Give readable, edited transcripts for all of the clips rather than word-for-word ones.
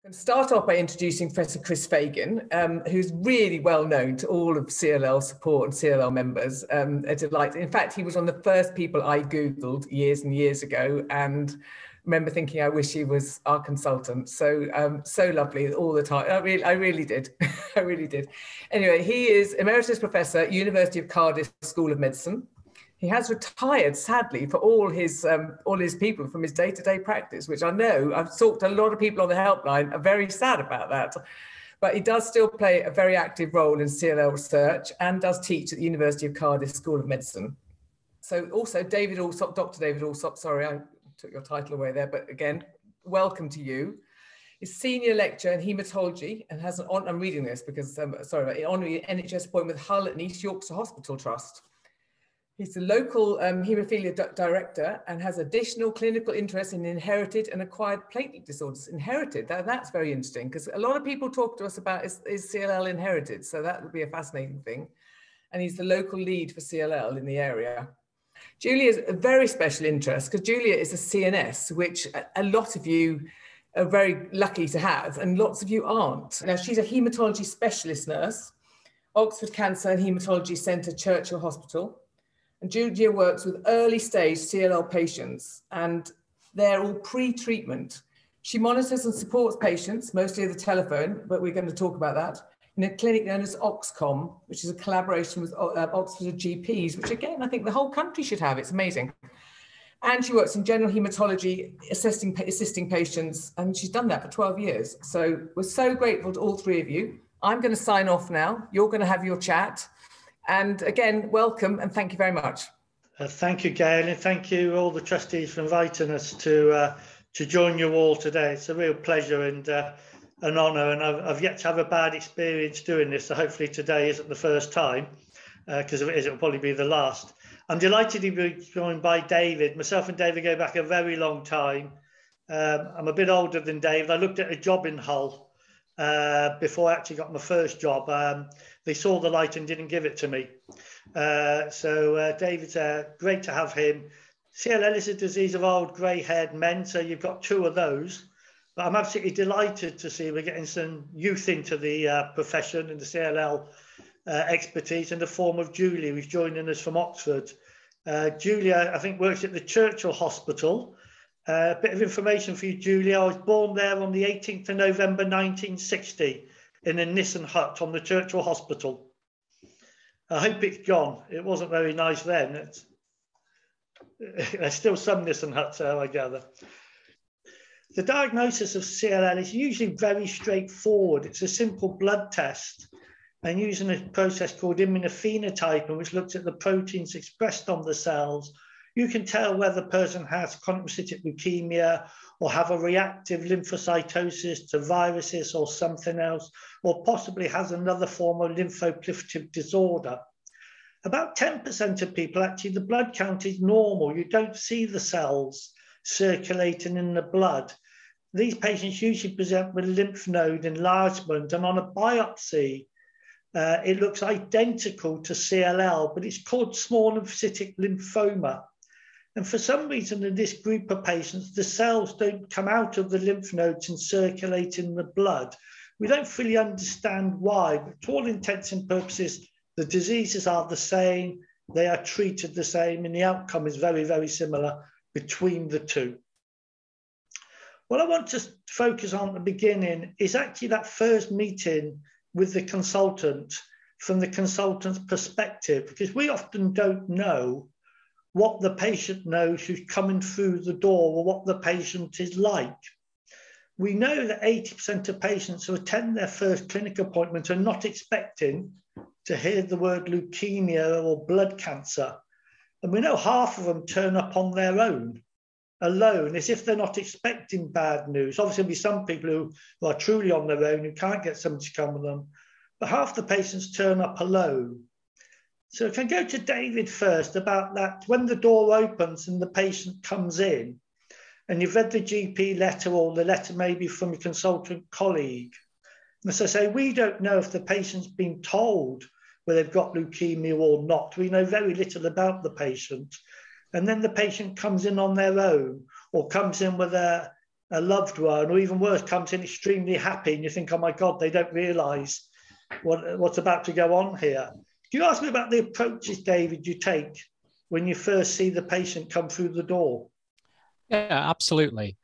I'm going to start off by introducing Professor Chris Fegan, who's really well known to all of CLL support and CLL members. A delight. In fact, he was one of the first people I Googled years and years ago, and remember thinking, I wish he was our consultant. So, so lovely all the time. I really did. I really did. Anyway, he is Emeritus Professor at University of Cardiff School of Medicine. He has retired, sadly, for all his people from his day-to-day practice, which I know, I've talked to a lot of people on the helpline, are very sad about that. But he does still play a very active role in CLL research and does teach at the University of Cardiff School of Medicine. So also David Allsup, Dr. David Allsup, sorry, I took your title away there, but again, welcome to you. He's Senior Lecturer in Haematology and has I'm reading this because, sorry, an Honorary NHS appointment with Hull and East Yorkshire Hospital Trust. He's the local haemophilia director and has additional clinical interest in inherited and acquired platelet disorders. Inherited, that's very interesting because a lot of people talk to us about is CLL inherited? So that would be a fascinating thing. And he's the local lead for CLL in the area. Julia is a very special interest because Julia is a CNS, which a lot of you are very lucky to have and lots of you aren't. Now, she's a haematology specialist nurse, Oxford Cancer and Haematology Centre, Churchill Hospital. And Julia works with early stage CLL patients and they're all pre-treatment. She monitors and supports patients, mostly over the telephone, but we're going to talk about that, in a clinic known as Oxcom, which is a collaboration with Oxford GPs, which again, I think the whole country should have. It's amazing. And she works in general haematology, assisting patients, and she's done that for 12 years. So we're so grateful to all three of you. I'm going to sign off now. You're going to have your chat. And again, welcome and thank you very much. Thank you, Gail, and thank you all the trustees for inviting us to join you all today. It's a real pleasure and an honour, and I've yet to have a bad experience doing this, so hopefully today isn't the first time, because if it is, it'll probably be the last. I'm delighted to be joined by David. Myself and David go back a very long time. I'm a bit older than David. I looked at a job in Hull before I actually got my first job. They saw the light and didn't give it to me. So David's great to have him. CLL is a disease of old grey-haired men, so you've got two of those. But I'm absolutely delighted to see we're getting some youth into the profession and the CLL expertise in the form of Julia, who's joining us from Oxford. Julia, I think, works at the Churchill Hospital. A bit of information for you, Julia. I was born there on the 18th of November 1960 in a Nissen hut on the Churchill Hospital. I hope it's gone. It wasn't very nice then. There's still some Nissen huts there, I gather. The diagnosis of CLL is usually very straightforward. It's a simple blood test and using a process called immunophenotyping, which looks at the proteins expressed on the cells. You can tell whether the person has chronic lymphocytic leukemia or have a reactive lymphocytosis to viruses or something else, or possibly has another form of lymphoproliferative disorder. About 10% of people, actually, the blood count is normal. You don't see the cells circulating in the blood. These patients usually present with lymph node enlargement, and on a biopsy, it looks identical to CLL, but it's called small lymphocytic lymphoma. And for some reason in this group of patients, the cells don't come out of the lymph nodes and circulate in the blood. We don't fully understand why, but to all intents and purposes, the diseases are the same, they are treated the same, and the outcome is very, very similar between the two. What I want to focus on at the beginning is actually that first meeting with the consultant from the consultant's perspective, because we often don't know what the patient knows who's coming through the door or what the patient is like. We know that 80% of patients who attend their first clinic appointment are not expecting to hear the word leukemia or blood cancer. And we know half of them turn up on their own, alone, as if they're not expecting bad news. Obviously, there'll be some people who are truly on their own, who can't get somebody to come with them, but half the patients turn up alone. So if I go to David first about that, when the door opens and the patient comes in, and you've read the GP letter or the letter maybe from a consultant colleague, and as I say, we don't know if the patient's been told whether they've got leukemia or not. We know very little about the patient. And then the patient comes in on their own or comes in with a a loved one, or even worse, comes in extremely happy, and you think, oh my God, they don't realise what's about to go on here. Can you ask me about the approaches, David, you take when you first see the patient come through the door? Yeah, absolutely.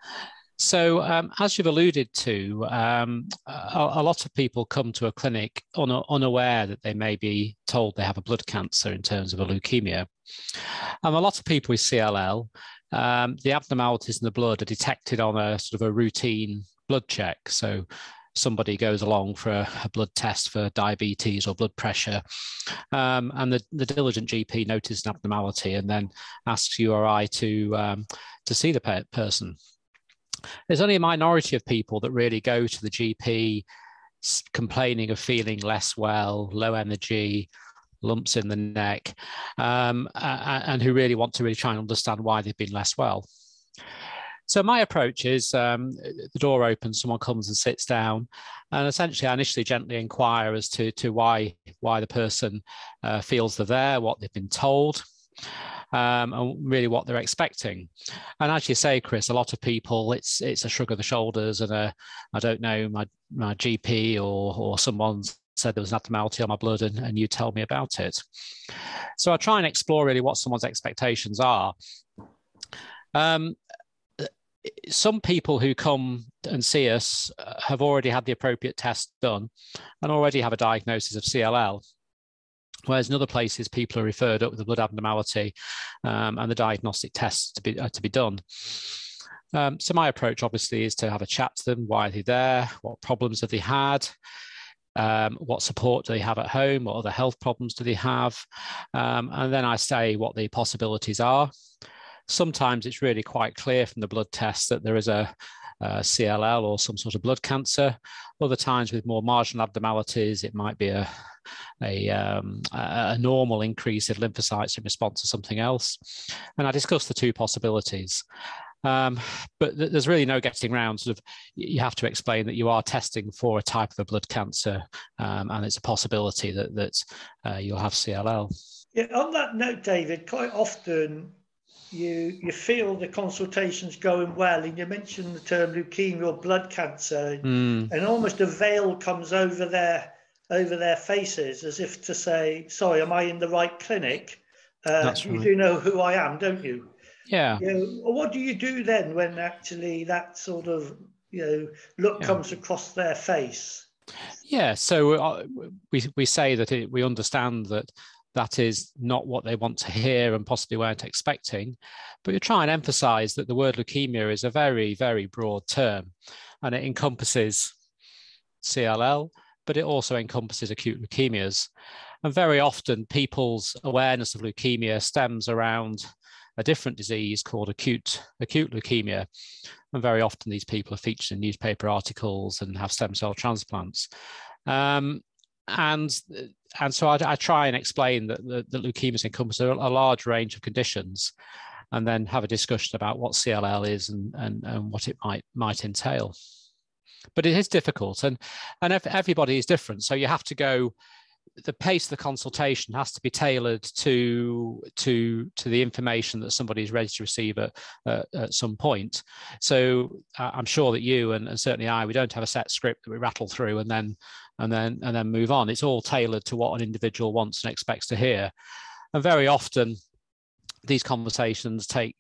So as you've alluded to, a lot of people come to a clinic unaware that they may be told they have a blood cancer in terms of a leukemia. And a lot of people with CLL, the abnormalities in the blood are detected on a sort of a routine blood check. So somebody goes along for a blood test for diabetes or blood pressure, and the diligent GP notices an abnormality and then asks you or I to see the person. There's only a minority of people that really go to the GP complaining of feeling less well, low energy, lumps in the neck, and who really want to really try and understand why they've been less well. So my approach is the door opens, someone comes and sits down, and essentially I initially gently inquire as to why the person feels they're there, what they've been told, and really what they're expecting. And as you say, Chris, a lot of people, it's a shrug of the shoulders and I don't know, my GP or someone said there was an abnormality on my blood and you tell me about it. So I try and explore really what someone's expectations are. Some people who come and see us have already had the appropriate test done and already have a diagnosis of CLL. Whereas in other places, people are referred up with a blood abnormality and the diagnostic tests to be done. So my approach obviously is to have a chat to them. Why are they there? What problems have they had? What support do they have at home? What other health problems do they have? And then I say what the possibilities are. Sometimes it's really quite clear from the blood test that there is a CLL or some sort of blood cancer. Other times with more marginal abnormalities, it might be a normal increase of lymphocytes in response to something else. And I discuss the two possibilities. But there's really no getting around. Sort of, you have to explain that you are testing for a type of a blood cancer, and it's a possibility that you'll have CLL. Yeah. On that note, David, quite often you feel the consultation's going well, and you mentioned the term leukemia or blood cancer, and almost a veil comes over their faces, as if to say, "Sorry, am I in the right clinic? That's you right. do know who I am, don't you?" Yeah. What do you do then when actually that sort of look comes across their face? Yeah. So we say that we understand that is not what they want to hear and possibly weren't expecting, but you try and emphasize that the word leukemia is a very, very broad term, and it encompasses CLL, but it also encompasses acute leukemias. And very often people's awareness of leukemia stems around a different disease called acute leukemia. And very often these people are featured in newspaper articles and have stem cell transplants. And so I try and explain that leukemias encompass a large range of conditions, and then have a discussion about what CLL is and what it might entail. But it is difficult, and everybody is different. So you have to go. The pace of the consultation has to be tailored to the information that somebody is ready to receive at some point. So I'm sure that you and certainly we don't have a set script that we rattle through and then move on. It's all tailored to what an individual wants and expects to hear. And very often these conversations take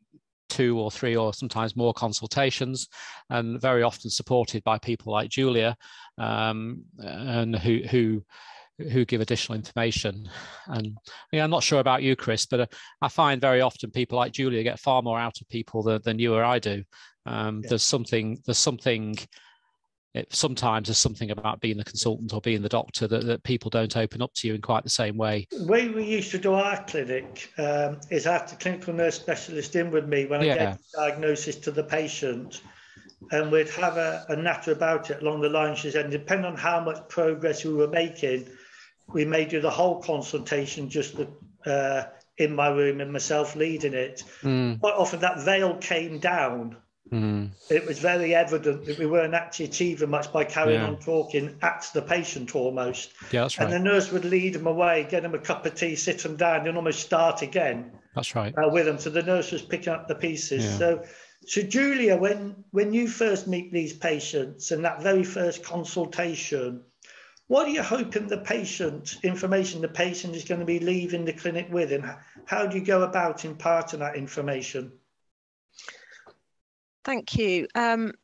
2 or 3 or sometimes more consultations, and very often supported by people like Julia, and who give additional information. And I'm not sure about you, Chris, but I find very often people like Julia get far more out of people than you or I do. Sometimes there's something about being the consultant or being the doctor that people don't open up to you in quite the same way. The way we used to do our clinic is I have the clinical nurse specialist in with me when I get the diagnosis to the patient, and we'd have a natter about it along the lines she said, depending on how much progress we were making, we may do the whole consultation just in my room and myself leading it. Quite often that veil came down. It was very evident that we weren't actually achieving much by carrying on talking at the patient almost. Yeah, that's right. And the nurse would lead them away, get them a cup of tea, sit them down, and almost start again. That's right. With them. So the nurse was picking up the pieces. Yeah. So So Julia, when you first meet these patients and that very first consultation, what are you hoping the patient is going to be leaving the clinic with, and how do you go about imparting that information? Thank you.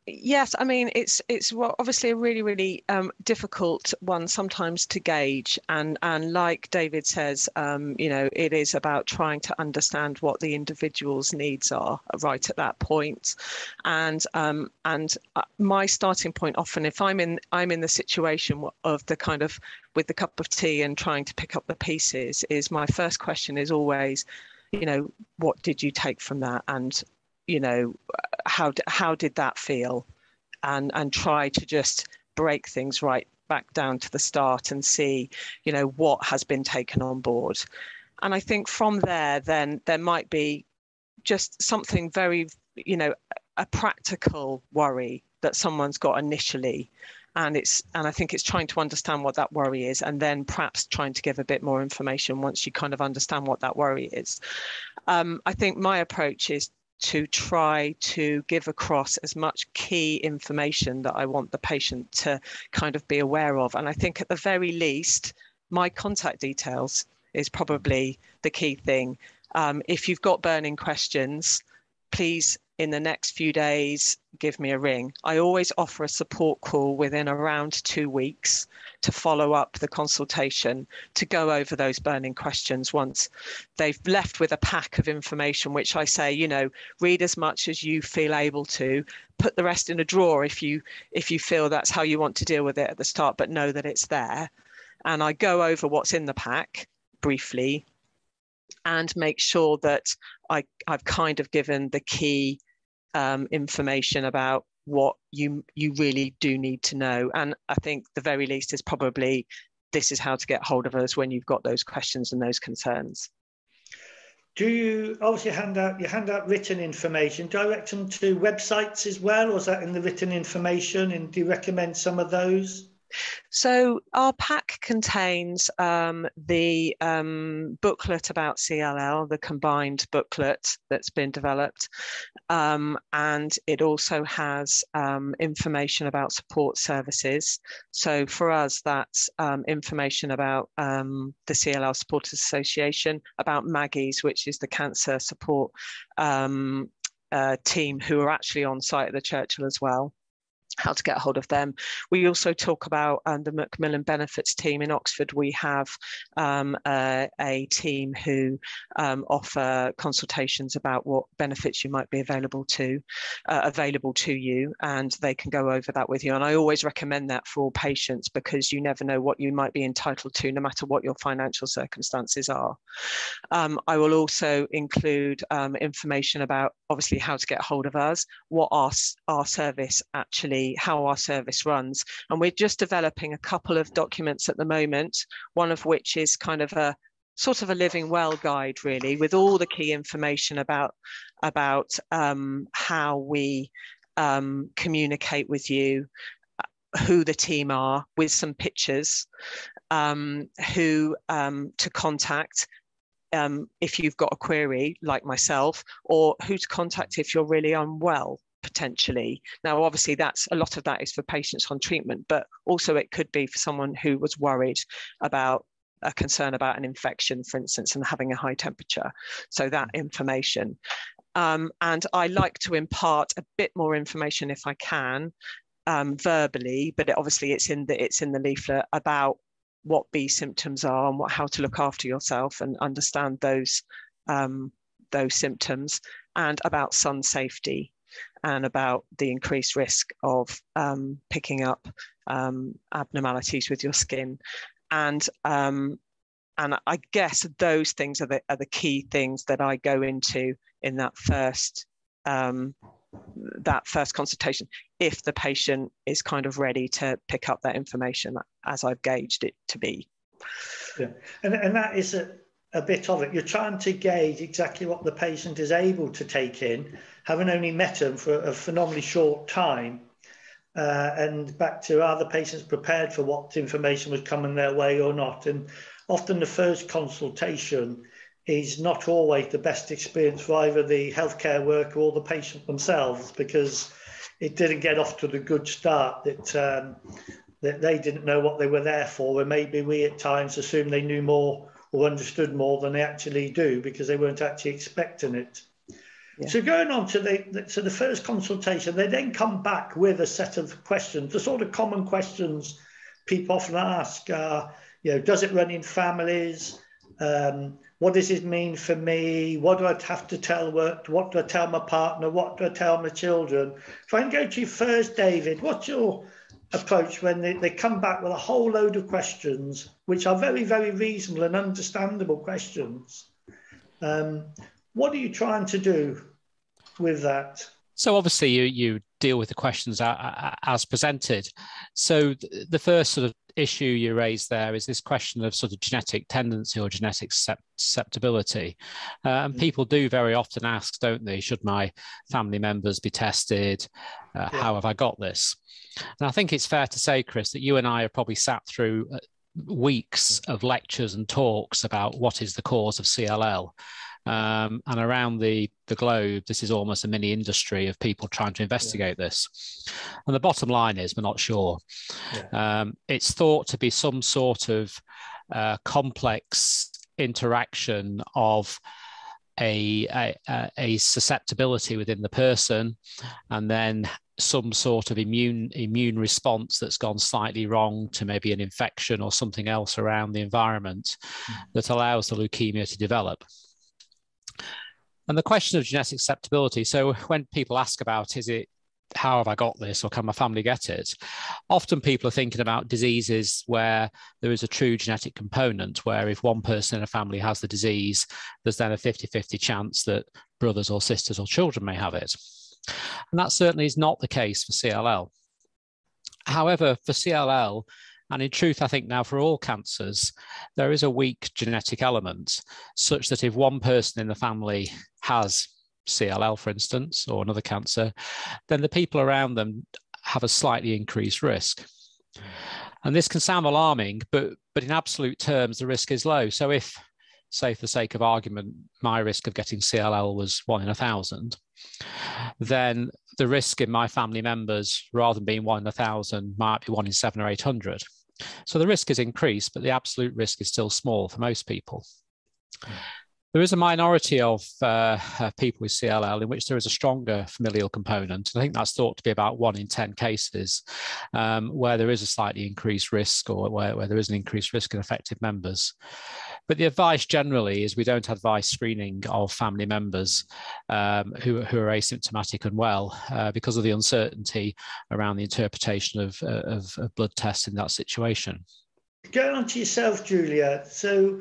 Yes, I mean, it's obviously a really, really difficult one sometimes to gauge. And like David says, you know, it is about trying to understand what the individual's needs are right at that point. And my starting point often, if I'm in the situation of the kind of with the cup of tea and trying to pick up the pieces, is my first question is always, you know, what did you take from that? And you know, how did that feel? And try to just break things right back down to the start and see, you know, what has been taken on board. And I think from there, then there might be just something very, you know, a practical worry that someone's got initially. And I think it's trying to understand what that worry is, and then perhaps trying to give a bit more information once you kind of understand what that worry is. I think my approach is to try to give across as much key information that I want the patient to kind of be aware of. And I think at the very least, my contact details is probably the key thing. If you've got burning questions, please, in the next few days, give me a ring. I always offer a support call within around 2 weeks to follow up the consultation, to go over those burning questions once they've left with a pack of information, which I say, you know, read as much as you feel able to, put the rest in a drawer if you feel that's how you want to deal with it at the start, but know that it's there. And I go over what's in the pack briefly and make sure that I've kind of given the key information about what you really do need to know. And I think the very least is probably, this is how to get hold of us when you've got those questions and those concerns. Do you obviously hand out written information, direct them to websites as well, or is that in the written information, and do you recommend some of those? So our pack contains the booklet about CLL, the combined booklet that's been developed, and it also has information about support services. So for us, that's information about the CLL Supporters Association, about Maggie's, which is the cancer support team who are actually on site at the Churchill as well, how to get hold of them. We also talk about the Macmillan Benefits team in Oxford. We have a team who offer consultations about what benefits you might be available to you, and they can go over that with you. And I always recommend that for all patients, because you never know what you might be entitled to, no matter what your financial circumstances are. I will also include information about obviously how to get hold of us, what our service actually, how our service runs. And we're just developing a couple of documents at the moment, one of which is kind of a sort of a living well guide, really, with all the key information about how we communicate with you, who the team are, with some pictures, who to contact if you've got a query like myself, or who to contact if you're really unwell, potentially. Now, obviously, that's a lot of that is for patients on treatment, but also it could be for someone who was worried about a concern about an infection, for instance, and having a high temperature. So that information. And I like to impart a bit more information if I can, verbally, but obviously it's in the leaflet about what B symptoms are and how to look after yourself and understand those symptoms, and about sun safety and about the increased risk of picking up abnormalities with your skin. And I guess those things are the key things that I go into in that first consultation, if the patient is kind of ready to pick up that information as I've gauged it to be. Yeah, and that is a bit of it. You're trying to gauge exactly what the patient is able to take in, having only met them for a phenomenally short time. And back to, are the patients prepared for what information was coming their way or not? And often the first consultation is not always the best experience for either the healthcare worker or the patient themselves, because it didn't get off to the good start, that they didn't know what they were there for, and maybe we at times assumed they knew more or understood more than they actually do, because they weren't actually expecting it. Yeah. So going on to the first consultation, they then come back with a set of questions. The sort of common questions people often ask are, does it run in families? What does it mean for me? What do I have to tell work? What do I tell my partner? What do I tell my children? If I can go to you first, David, what's your approach when they come back with a whole load of questions, which are very, very reasonable and understandable questions? What are you trying to do with that? So obviously you deal with the questions as presented. So the first sort of issue you raised there is this question of sort of genetic tendency or genetic susceptibility. And people do very often ask, don't they, should my family members be tested? How have I got this? And I think it's fair to say, Chris, that you and I have probably sat through weeks of lectures and talks about what is the cause of CLL. And around the globe, this is almost a mini industry of people trying to investigate this. And the bottom line is we're not sure. It's thought to be some sort of complex interaction of a susceptibility within the person, and then some sort of immune response that's gone slightly wrong to maybe an infection or something else around the environment that allows the leukemia to develop. And the question of genetic susceptibility, so when people ask about, how have I got this, or can my family get it? Often people are thinking about diseases where there is a true genetic component, where if one person in a family has the disease, there's then a 50-50 chance that brothers or sisters or children may have it. And that certainly is not the case for CLL. However, for CLL, and in truth, I think now for all cancers, there is a weak genetic element such that if one person in the family has CLL, for instance, or another cancer, then the people around them have a slightly increased risk. And this can sound alarming, but in absolute terms, the risk is low. So if, say for the sake of argument, my risk of getting CLL was 1 in 1,000, then the risk in my family members, rather than being 1 in 1,000, might be 1 in 700 or 800. So the risk is increased, but the absolute risk is still small for most people. There is a minority of people with CLL in which there is a stronger familial component. I think that's thought to be about 1 in 10 cases where there is a slightly increased risk, or where there is an increased risk in affected members. But the advice generally is we don't advise screening of family members who are asymptomatic and well because of the uncertainty around the interpretation of blood tests in that situation. Going on to yourself, Julia. So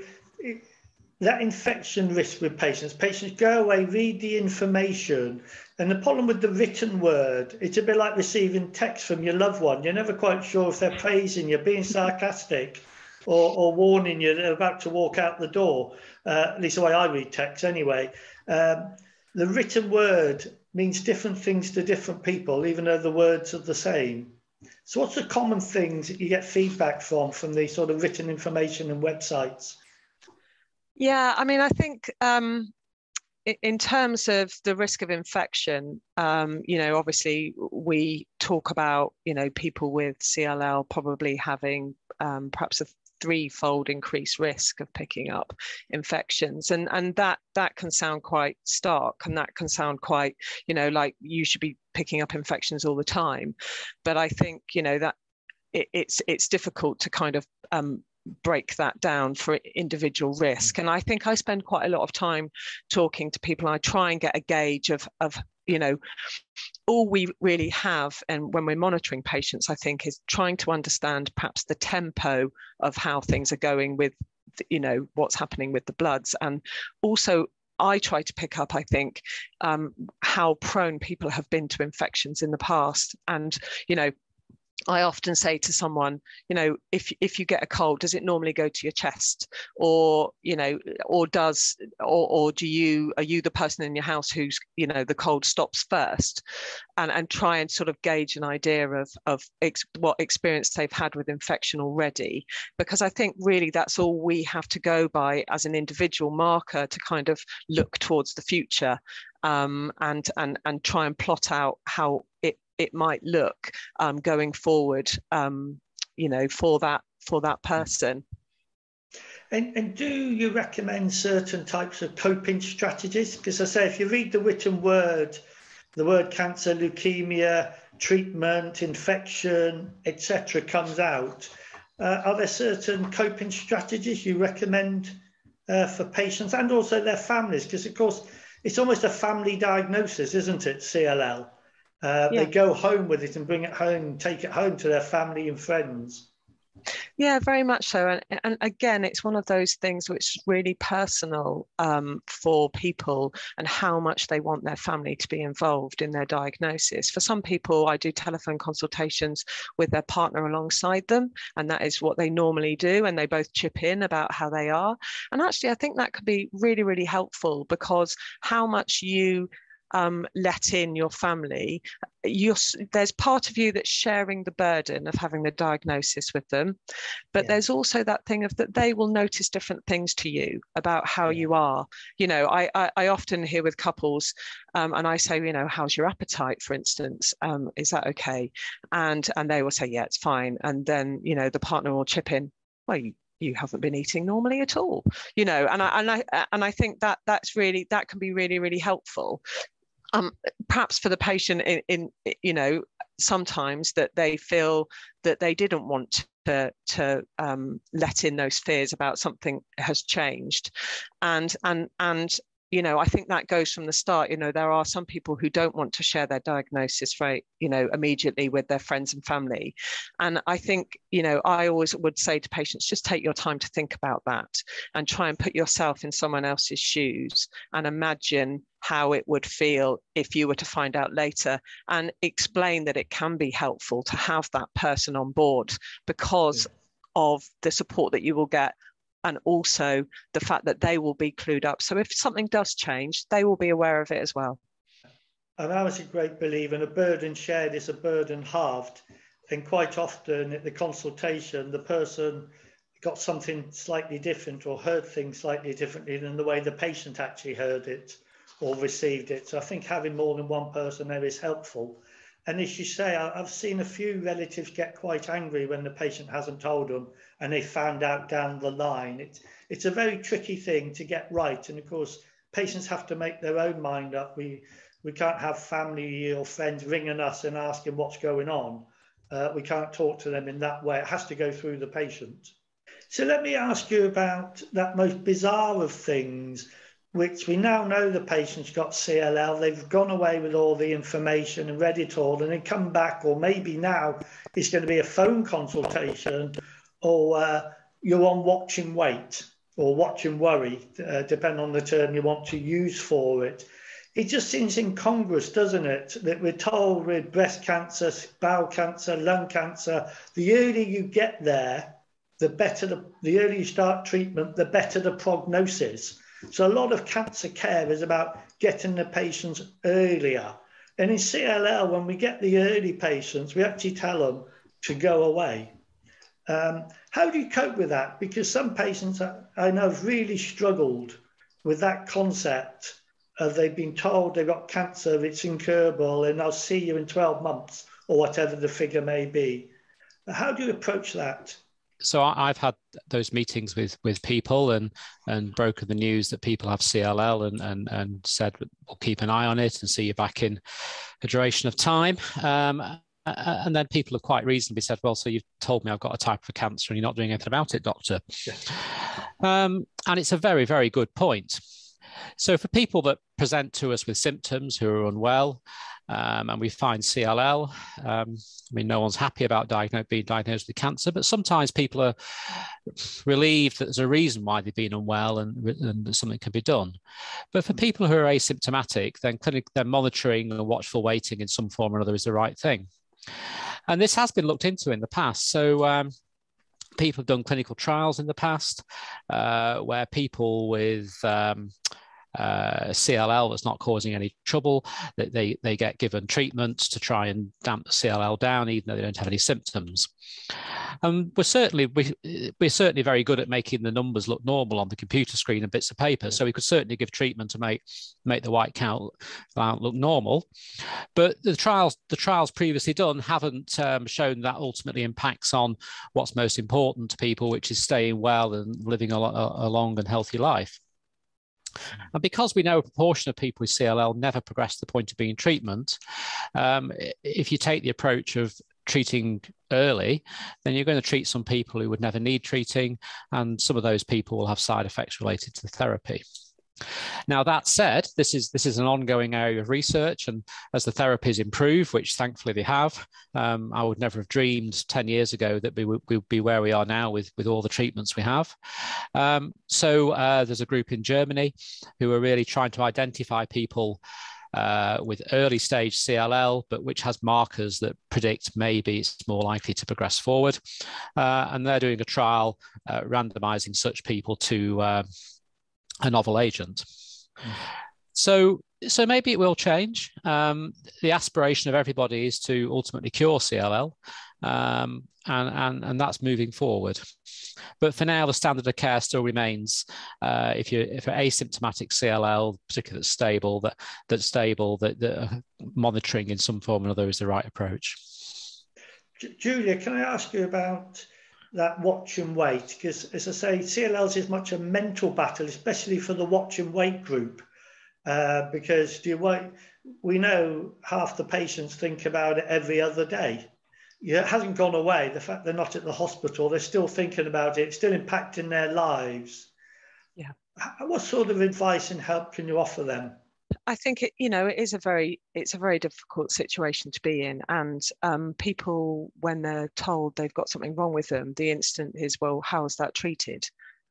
that infection risk with patients go away, read the information, and the problem with the written word, it's a bit like receiving text from your loved one. You're never quite sure if they're praising you, being sarcastic, or warning you they're about to walk out the door. At least the way I read text anyway. The written word means different things to different people, even though the words are the same. So what's the common things that you get feedback from the sort of written information and websites? Yeah, I mean, I think in terms of the risk of infection, obviously we talk about, people with CLL probably having perhaps a threefold increased risk of picking up infections, and that can sound quite stark, and that can sound quite, like you should be picking up infections all the time. But I think, that it's difficult to kind of break that down for individual risk. And I think I spend quite a lot of time talking to people. I try and get a gauge of all we really have, and when we're monitoring patients, I think, is trying to understand perhaps the tempo of how things are going with, what's happening with the bloods. And also I try to pick up, I think, how prone people have been to infections in the past. And, I often say to someone, you know, if you get a cold, does it normally go to your chest, or, you know, or are you the person in your house who's, you know, the cold stops first, and try and sort of gauge an idea of what experience they've had with infection already, because I think really that's all we have to go by as an individual marker to kind of look towards the future, and try and plot out how it might look going forward, you know, for that person. And do you recommend certain types of coping strategies? Because I say, if you read the written word, the word cancer, leukemia, treatment, infection, etc. comes out. Are there certain coping strategies you recommend for patients and also their families? Because of course, it's almost a family diagnosis, isn't it, CLL? They go home with it and bring it home, take it home to their family and friends. Yeah, very much so. And again, it's one of those things which is really personal for people and how much they want their family to be involved in their diagnosis. For some people, I do telephone consultations with their partner alongside them, and that is what they normally do. And they both chip in about how they are. And actually, I think that could be really, really helpful, because how much you let in your family, there's part of you that's sharing the burden of having the diagnosis with them, but there's also that thing of that they will notice different things to you about how you are. You know, I often hear with couples, and I say, you know, how's your appetite, for instance? Is that okay? And they will say, yeah, it's fine. And then, you know, the partner will chip in, well, you haven't been eating normally at all, you know. And I think that can be really, really helpful. Perhaps for the patient in you know, sometimes that they feel that they didn't want to let in those fears about something has changed, and you know, I think that goes from the start. You know, there are some people who don't want to share their diagnosis very, you know, immediately with their friends and family. And I think, you know, I always would say to patients, just take your time to think about that and try and put yourself in someone else's shoes and imagine how it would feel if you were to find out later, and explain that it can be helpful to have that person on board because of the support that you will get, and also the fact that they will be clued up. So if something does change, they will be aware of it as well. And I was a great believer in a burden shared is a burden halved. And quite often at the consultation, the person got something slightly different or heard things slightly differently than the way the patient actually heard it or received it. So I think having more than one person there is helpful. And as you say, I've seen a few relatives get quite angry when the patient hasn't told them and they found out down the line. It's a very tricky thing to get right. And of course, patients have to make their own mind up. We can't have family or friends ringing us and asking what's going on. We can't talk to them in that way. It has to go through the patient. So let me ask you about that most bizarre of things, which we now know the patient's got CLL, they've gone away with all the information and read it all, and they come back, or maybe now it's going to be a phone consultation, or you're on watch and wait, or watch and worry, depending on the term you want to use for it. It just seems incongruous, doesn't it, that we're told with breast cancer, bowel cancer, lung cancer, the earlier you get there, the better the earlier you start treatment, the better the prognosis. So a lot of cancer care is about getting the patients earlier. And in CLL, when we get the early patients, we actually tell them to go away. How do you cope with that? Because some patients I know have really struggled with that concept of they've been told they've got cancer, it's incurable, and I'll see you in 12 months or whatever the figure may be. How do you approach that? So I've had those meetings with people and broken the news that people have CLL and said, we'll keep an eye on it and see you back in a duration of time. And then people have quite reasonably said, well, so you've told me I've got a type of cancer and you're not doing anything about it, doctor. Yes. And it's a very, very good point. So for people that present to us with symptoms who are unwell, and we find CLL, I mean, no one's happy about being diagnosed with cancer, but sometimes people are relieved that there's a reason why they've been unwell and something can be done. But for people who are asymptomatic, then monitoring and watchful waiting in some form or another is the right thing. And this has been looked into in the past. So people have done clinical trials in the past where people with CLL that's not causing any trouble, that they get given treatments to try and damp the CLL down, even though they don't have any symptoms. We're certainly very good at making the numbers look normal on the computer screen and bits of paper. So we could certainly give treatment to make the white count look normal. But the trials previously done haven't shown that ultimately impacts on what's most important to people, which is staying well and living a long and healthy life. And because we know a proportion of people with CLL never progress to the point of being treatment, if you take the approach of treating early, then you're going to treat some people who would never need treating, and some of those people will have side effects related to the therapy. Now, that said, this is an ongoing area of research, and as the therapies improve, which thankfully they have, I would never have dreamed 10 years ago that we would be where we are now with all the treatments we have. So there's a group in Germany who are really trying to identify people with early stage CLL, but which has markers that predict maybe it's more likely to progress forward. And they're doing a trial randomizing such people to a novel agent. So maybe it will change. The aspiration of everybody is to ultimately cure CLL, and that's moving forward. But for now, the standard of care still remains, if you're asymptomatic CLL, particularly that's stable, that monitoring in some form or another is the right approach. Julia, can I ask you about that watch and wait? Because, as I say, CLL is much a mental battle, especially for the watch and wait group, because we know half the patients think about it every other day. It hasn't gone away. The fact they're not at the hospital, they're still thinking about it, it's still impacting their lives. Yeah. What sort of advice and help can you offer them? I think it's a very difficult situation to be in, and people, when they're told they've got something wrong with them, the instant is, well, how is that treated?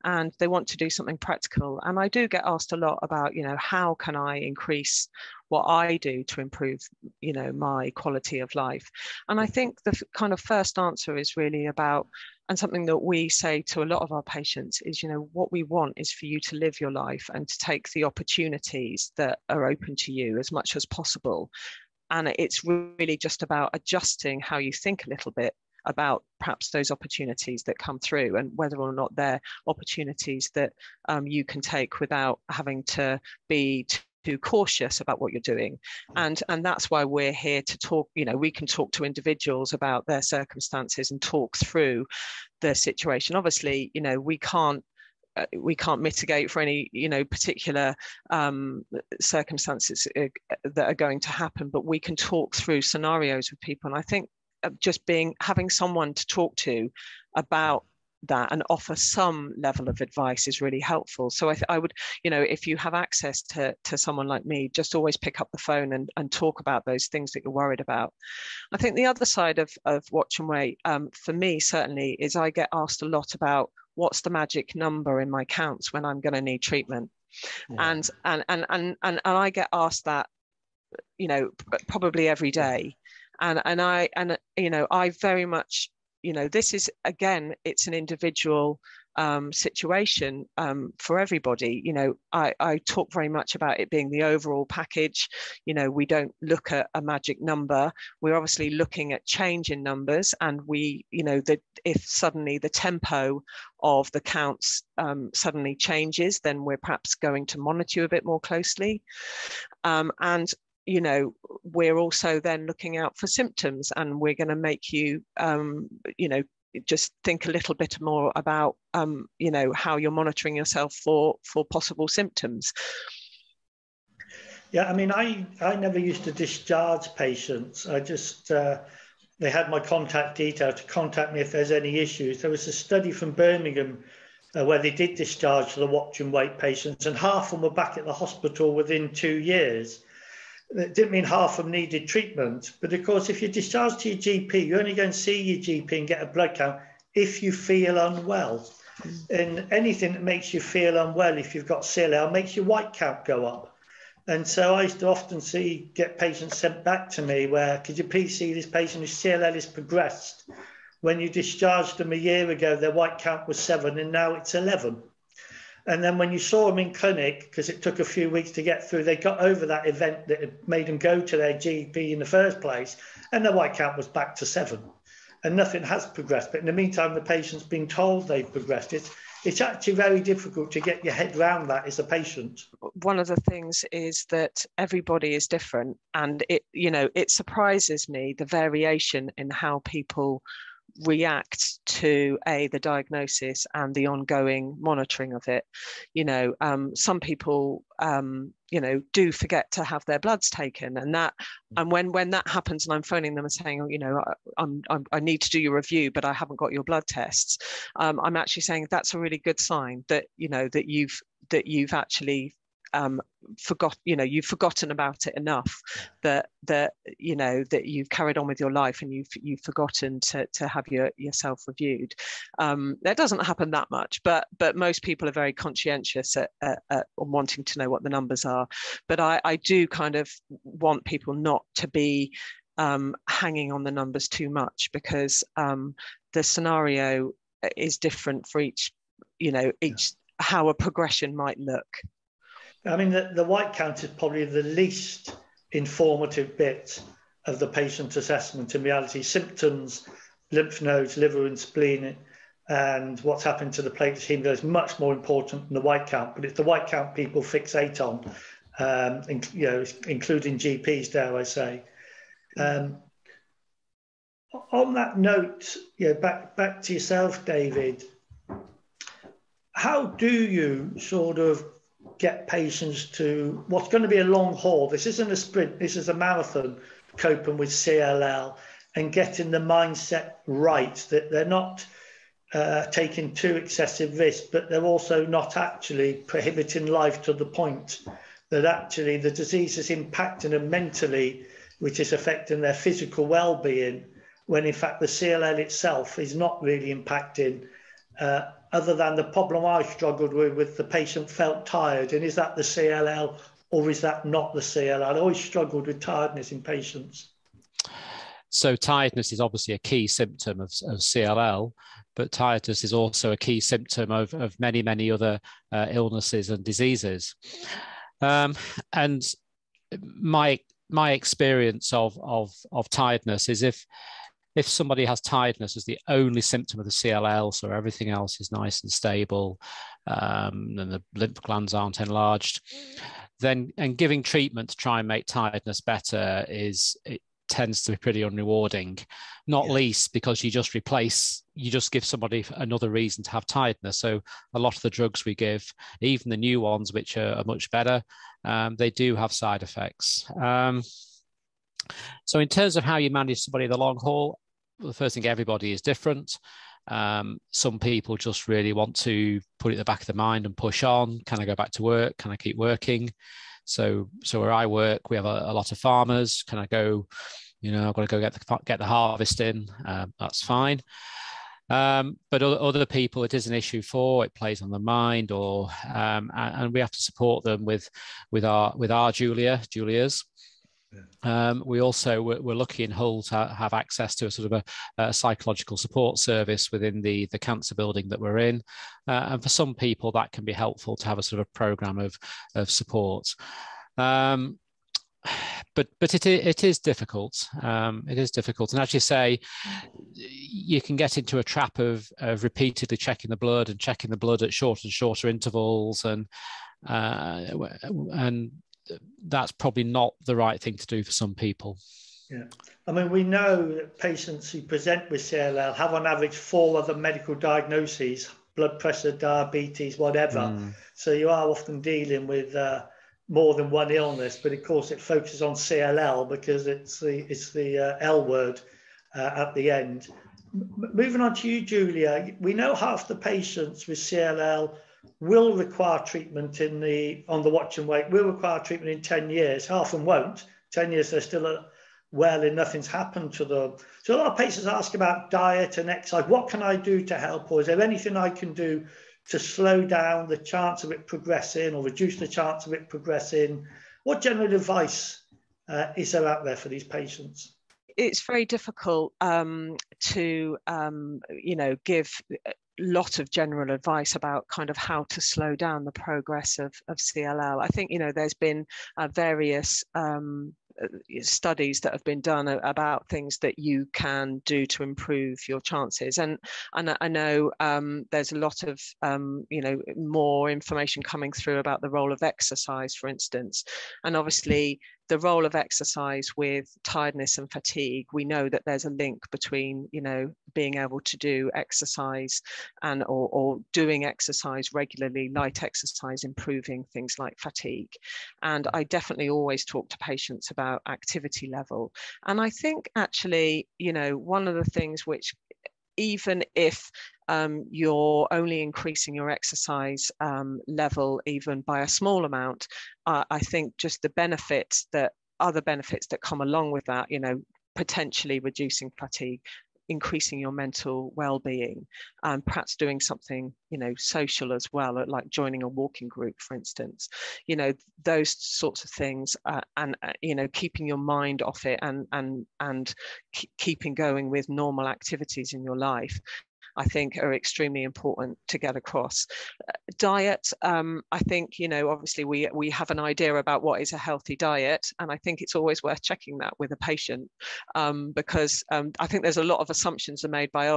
And they want to do something practical. And I do get asked a lot about, how can I increase what I do to improve, my quality of life? And I think the kind of first answer is really about, and something that we say to a lot of our patients is, what we want is for you to live your life and to take the opportunities that are open to you as much as possible. And it's really just about adjusting how you think a little bit about perhaps those opportunities that come through, and whether or not they're opportunities that you can take without having to be too cautious about what you're doing. And that's why we're here to talk. We can talk to individuals about their circumstances and talk through the situation. Obviously, we can't mitigate for any particular circumstances that are going to happen, but we can talk through scenarios with people. And I think just having someone to talk to about that and offer some level of advice is really helpful. So I would, if you have access to someone like me, just always pick up the phone and talk about those things that you're worried about. I think the other side of watch and wait, for me certainly, is I get asked a lot about what's the magic number in my counts when I'm going to need treatment. Yeah. And I get asked that, probably every day. And I very much, this is, again, it's an individual situation for everybody. I talk very much about it being the overall package. We don't look at a magic number. We're obviously looking at change in numbers, and if suddenly the tempo of the counts suddenly changes, then we're perhaps going to monitor you a bit more closely. And we're also then looking out for symptoms, and we're going to make you, just think a little bit more about, how you're monitoring yourself for possible symptoms. Yeah, I mean, I never used to discharge patients. I just, they had my contact detail to contact me if there's any issues. There was a study from Birmingham where they did discharge the watch and wait patients, and half of them were back at the hospital within 2 years. It didn't mean half of them needed treatment, but of course, if you're discharged to your GP, you're only going to see your GP and get a blood count if you feel unwell. And anything that makes you feel unwell, if you've got CLL, makes your white count go up. And so I used to often get patients sent back to me where, could you please see this patient whose CLL is progressed? When you discharged them a year ago, their white count was 7 and now it's 11. And then when you saw them in clinic, because it took a few weeks to get through, they got over that event that had made them go to their GP in the first place, and their white count was back to 7. And nothing has progressed. But in the meantime, the patient's been told they've progressed. It's actually very difficult to get your head around that as a patient. One of the things is that everybody is different, and it surprises me the variation in how people react to the diagnosis and the ongoing monitoring of it. Some people do forget to have their bloods taken, and when that happens and I'm phoning them and saying, I need to do your review, but I haven't got your blood tests, I'm actually saying that's a really good sign that you've actually you've forgotten about it enough that you've carried on with your life, and you've forgotten to have yourself reviewed. That doesn't happen that much, but most people are very conscientious at wanting to know what the numbers are. But I do kind of want people not to be hanging on the numbers too much, because the scenario is different for each how a progression might look. I mean, the white count is probably the least informative bit of the patient assessment in reality. Symptoms, lymph nodes, liver and spleen, and what's happened to the platelets, haemophilus is much more important than the white count, but it's the white count people fixate on, including GPs, dare I say. On that note, back to yourself, David, how do you sort of get patients to what's going to be a long haul? This isn't a sprint, this is a marathon, coping with CLL and getting the mindset right, that they're not taking too excessive risks, but they're also not actually prohibiting life to the point that actually the disease is impacting them mentally, which is affecting their physical well-being, when in fact the CLL itself is not really impacting, other than the problem I struggled with the patient felt tired. And is that the CLL or is that not the CLL? I always struggled with tiredness in patients. So tiredness is obviously a key symptom of CLL, but tiredness is also a key symptom of many, many other illnesses and diseases. And my experience of tiredness is if somebody has tiredness as the only symptom of the CLL, so everything else is nice and stable, and the lymph glands aren't enlarged, then giving treatment to try and make tiredness better it tends to be pretty unrewarding, not least because you just give somebody another reason to have tiredness. So a lot of the drugs we give, even the new ones, which are much better, they do have side effects. So in terms of how you manage somebody in the long haul, the first thing, everybody is different. Some people just really want to put it in the back of their mind and push on. Can I go back to work? Can I keep working? So where I work, we have a lot of farmers. Can I go, I've got to go get the harvest in. That's fine. But other people, it is an issue for. It plays on the mind, and we have to support them with our Julia's. We also we're lucky in Hull to have access to a sort of a psychological support service within the cancer building that we're in, and for some people that can be helpful to have a sort of program of support. But it is difficult. It is difficult, and as you say, you can get into a trap of repeatedly checking the blood at shorter and shorter intervals, and that's probably not the right thing to do for some people. Yeah, I mean, we know that patients who present with CLL have on average 4 other medical diagnoses: blood pressure, diabetes, whatever. So you are often dealing with more than one illness, but of course it focuses on CLL because it's the L word at the end. Moving on to you, Julia, we know half the patients with CLL will require treatment on the watch and wait, will require treatment in 10 years. Half of them won't. 10 years, they're still well and nothing's happened to them. So a lot of patients ask about diet and exercise. What can I do to help? Or is there anything I can do to slow down the chance of it progressing or reduce the chance of it progressing? What general advice is there out there for these patients? It's very difficult to, give a lot of general advice about kind of how to slow down the progress of CLL. I think, there's been various studies that have been done about things that you can do to improve your chances, and I know there's a lot of more information coming through about the role of exercise, for instance, and obviously the role of exercise with tiredness and fatigue. We know that there's a link between being able to do exercise and or doing exercise regularly, light exercise, improving things like fatigue. And I definitely always talk to patients about activity level. And I think actually, one of the things which, even if you're only increasing your exercise level even by a small amount, I think just the other benefits that come along with that, potentially reducing fatigue, increasing your mental well-being, perhaps doing something, social as well, like joining a walking group, for instance, those sorts of things, and keeping your mind off it and keeping going with normal activities in your life, I think are extremely important to get across. Diet, I think, obviously we have an idea about what is a healthy diet, and I think it's always worth checking that with a patient, because I think there's a lot of assumptions are made by,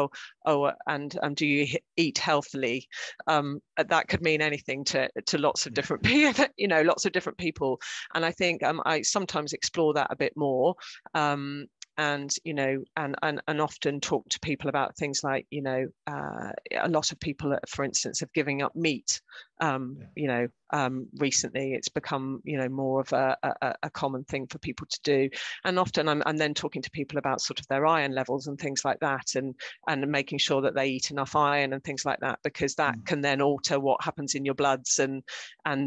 do you eat healthily? That could mean anything to lots of different people, lots of different people. And I think I sometimes explore that a bit more. And often talk to people about things like, a lot of people, for instance, have given up meat. Recently it's become, more of a common thing for people to do. And often I'm then talking to people about sort of their iron levels and things like that, and making sure that they eat enough iron and things like that, because that can then alter what happens in your bloods, and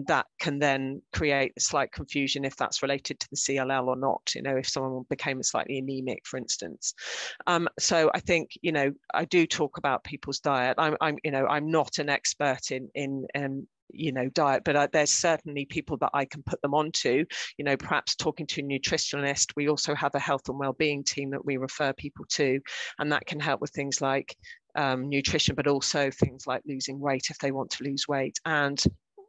that can then create a slight confusion if that's related to the CLL or not, if someone became slightly anemic, for instance. So I think, I do talk about people's diet. I'm not an expert in diet, but there's certainly people that I can put them onto, perhaps talking to a nutritionist. We also have a health and wellbeing team that we refer people to, and that can help with things like nutrition, but also things like losing weight if they want to lose weight, and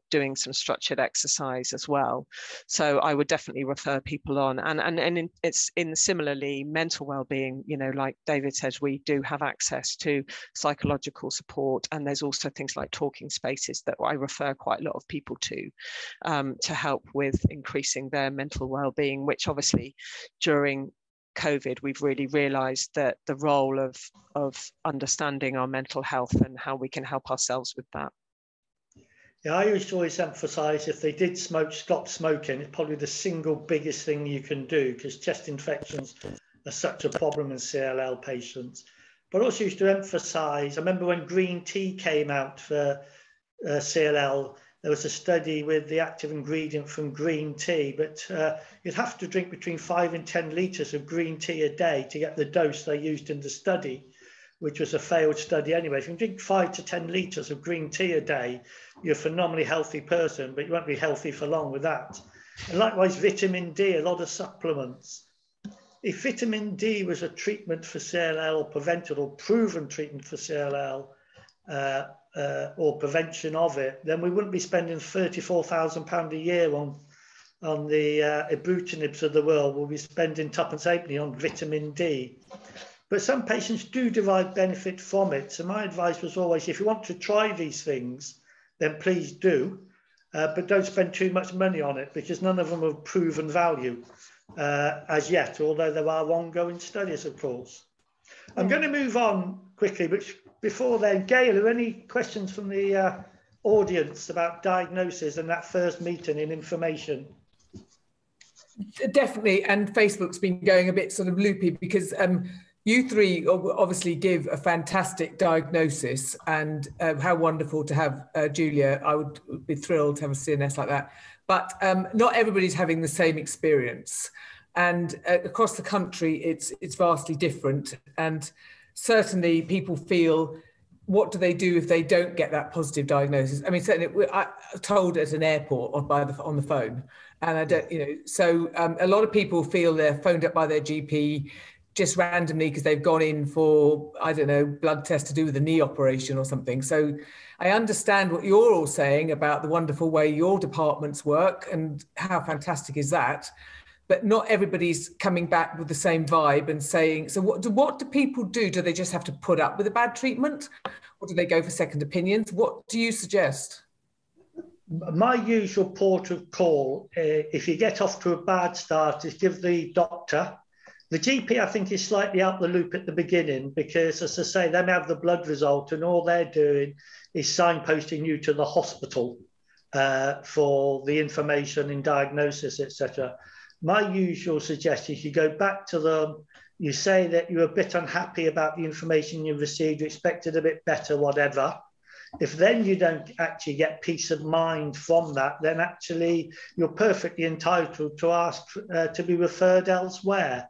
doing some structured exercise as well. So I would definitely refer people on, and it's in similarly mental well-being, like David says, we do have access to psychological support, and there's also things like talking spaces that I refer quite a lot of people to help with increasing their mental well-being, which obviously during COVID, we've really realized that the role of understanding our mental health and how we can help ourselves with that. Yeah, I used to always emphasise, if they did smoke, stop smoking. It's probably the single biggest thing you can do, because chest infections are such a problem in CLL patients. But I also used to emphasise, I remember when green tea came out for CLL, there was a study with the active ingredient from green tea, but you'd have to drink between 5 and 10 litres of green tea a day to get the dose they used in the study, which was a failed study anyway. If you drink 5 to 10 litres of green tea a day, you're a phenomenally healthy person, but you won't be healthy for long with that. And likewise, vitamin D, a lot of supplements. If vitamin D was a treatment for CLL, or prevented or proven treatment for CLL, or prevention of it, then we wouldn't be spending £34,000 a year on the ibrutinibs of the world. We'll be spending tuppence halfpenny on vitamin D. But some patients do derive benefit from it. So my advice was always, if you want to try these things, then please do, but don't spend too much money on it, because none of them have proven value as yet, although there are ongoing studies, of course. I'm going to move on quickly, but before then, Gail, are there any questions from the audience about diagnosis and that first meeting in information? Definitely, and Facebook's been going a bit sort of loopy, because you three obviously give a fantastic diagnosis, and how wonderful to have Julia. I would be thrilled to have a CNS like that. But not everybody's having the same experience. And across the country, it's vastly different. And certainly people feel what do they do if they don't get that positive diagnosis? I mean, certainly I told at an airport or on the phone, and I don't, so a lot of people feel they're phoned up by their GP just randomly because they've gone in for, I don't know, blood test to do with a knee operation or something. So I understand what you're all saying about the wonderful way your departments work and how fantastic is that. But not everybody's coming back with the same vibe and saying, so what do people do? Do they just have to put up with a bad treatment? Or do they go for second opinions? What do you suggest? My usual port of call, if you get off to a bad start, is give the doctor. The GP, I think, is slightly out the loop at the beginning because, as I say, they may have the blood result and all they're doing is signposting you to the hospital for the information in diagnosis, etc. My usual suggestion is you go back to them, you say that you're a bit unhappy about the information you received, you expected a bit better, whatever. If then you don't actually get peace of mind from that, then actually you're perfectly entitled to ask to be referred elsewhere.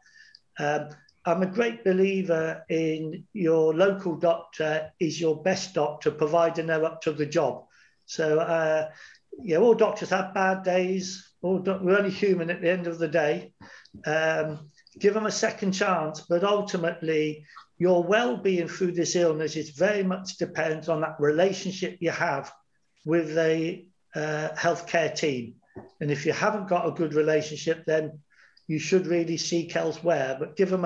I'm a great believer in your local doctor is your best doctor, providing they're up to the job. So, all doctors have bad days. We're only human at the end of the day. Give them a second chance, but ultimately your well-being through this illness is very much depends on that relationship you have with the healthcare team. And if you haven't got a good relationship, then you should really seek elsewhere, but give them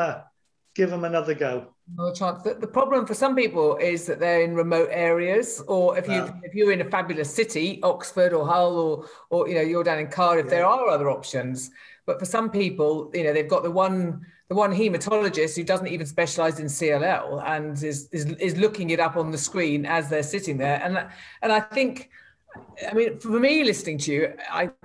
another go. Another chance. The problem for some people is that they're in remote areas, or if you're in a fabulous city, Oxford or Hull, or you're down in Cardiff, there are other options. But for some people, they've got the one haematologist who doesn't even specialise in CLL and is looking it up on the screen as they're sitting there. And I think, I mean, for me, listening to you,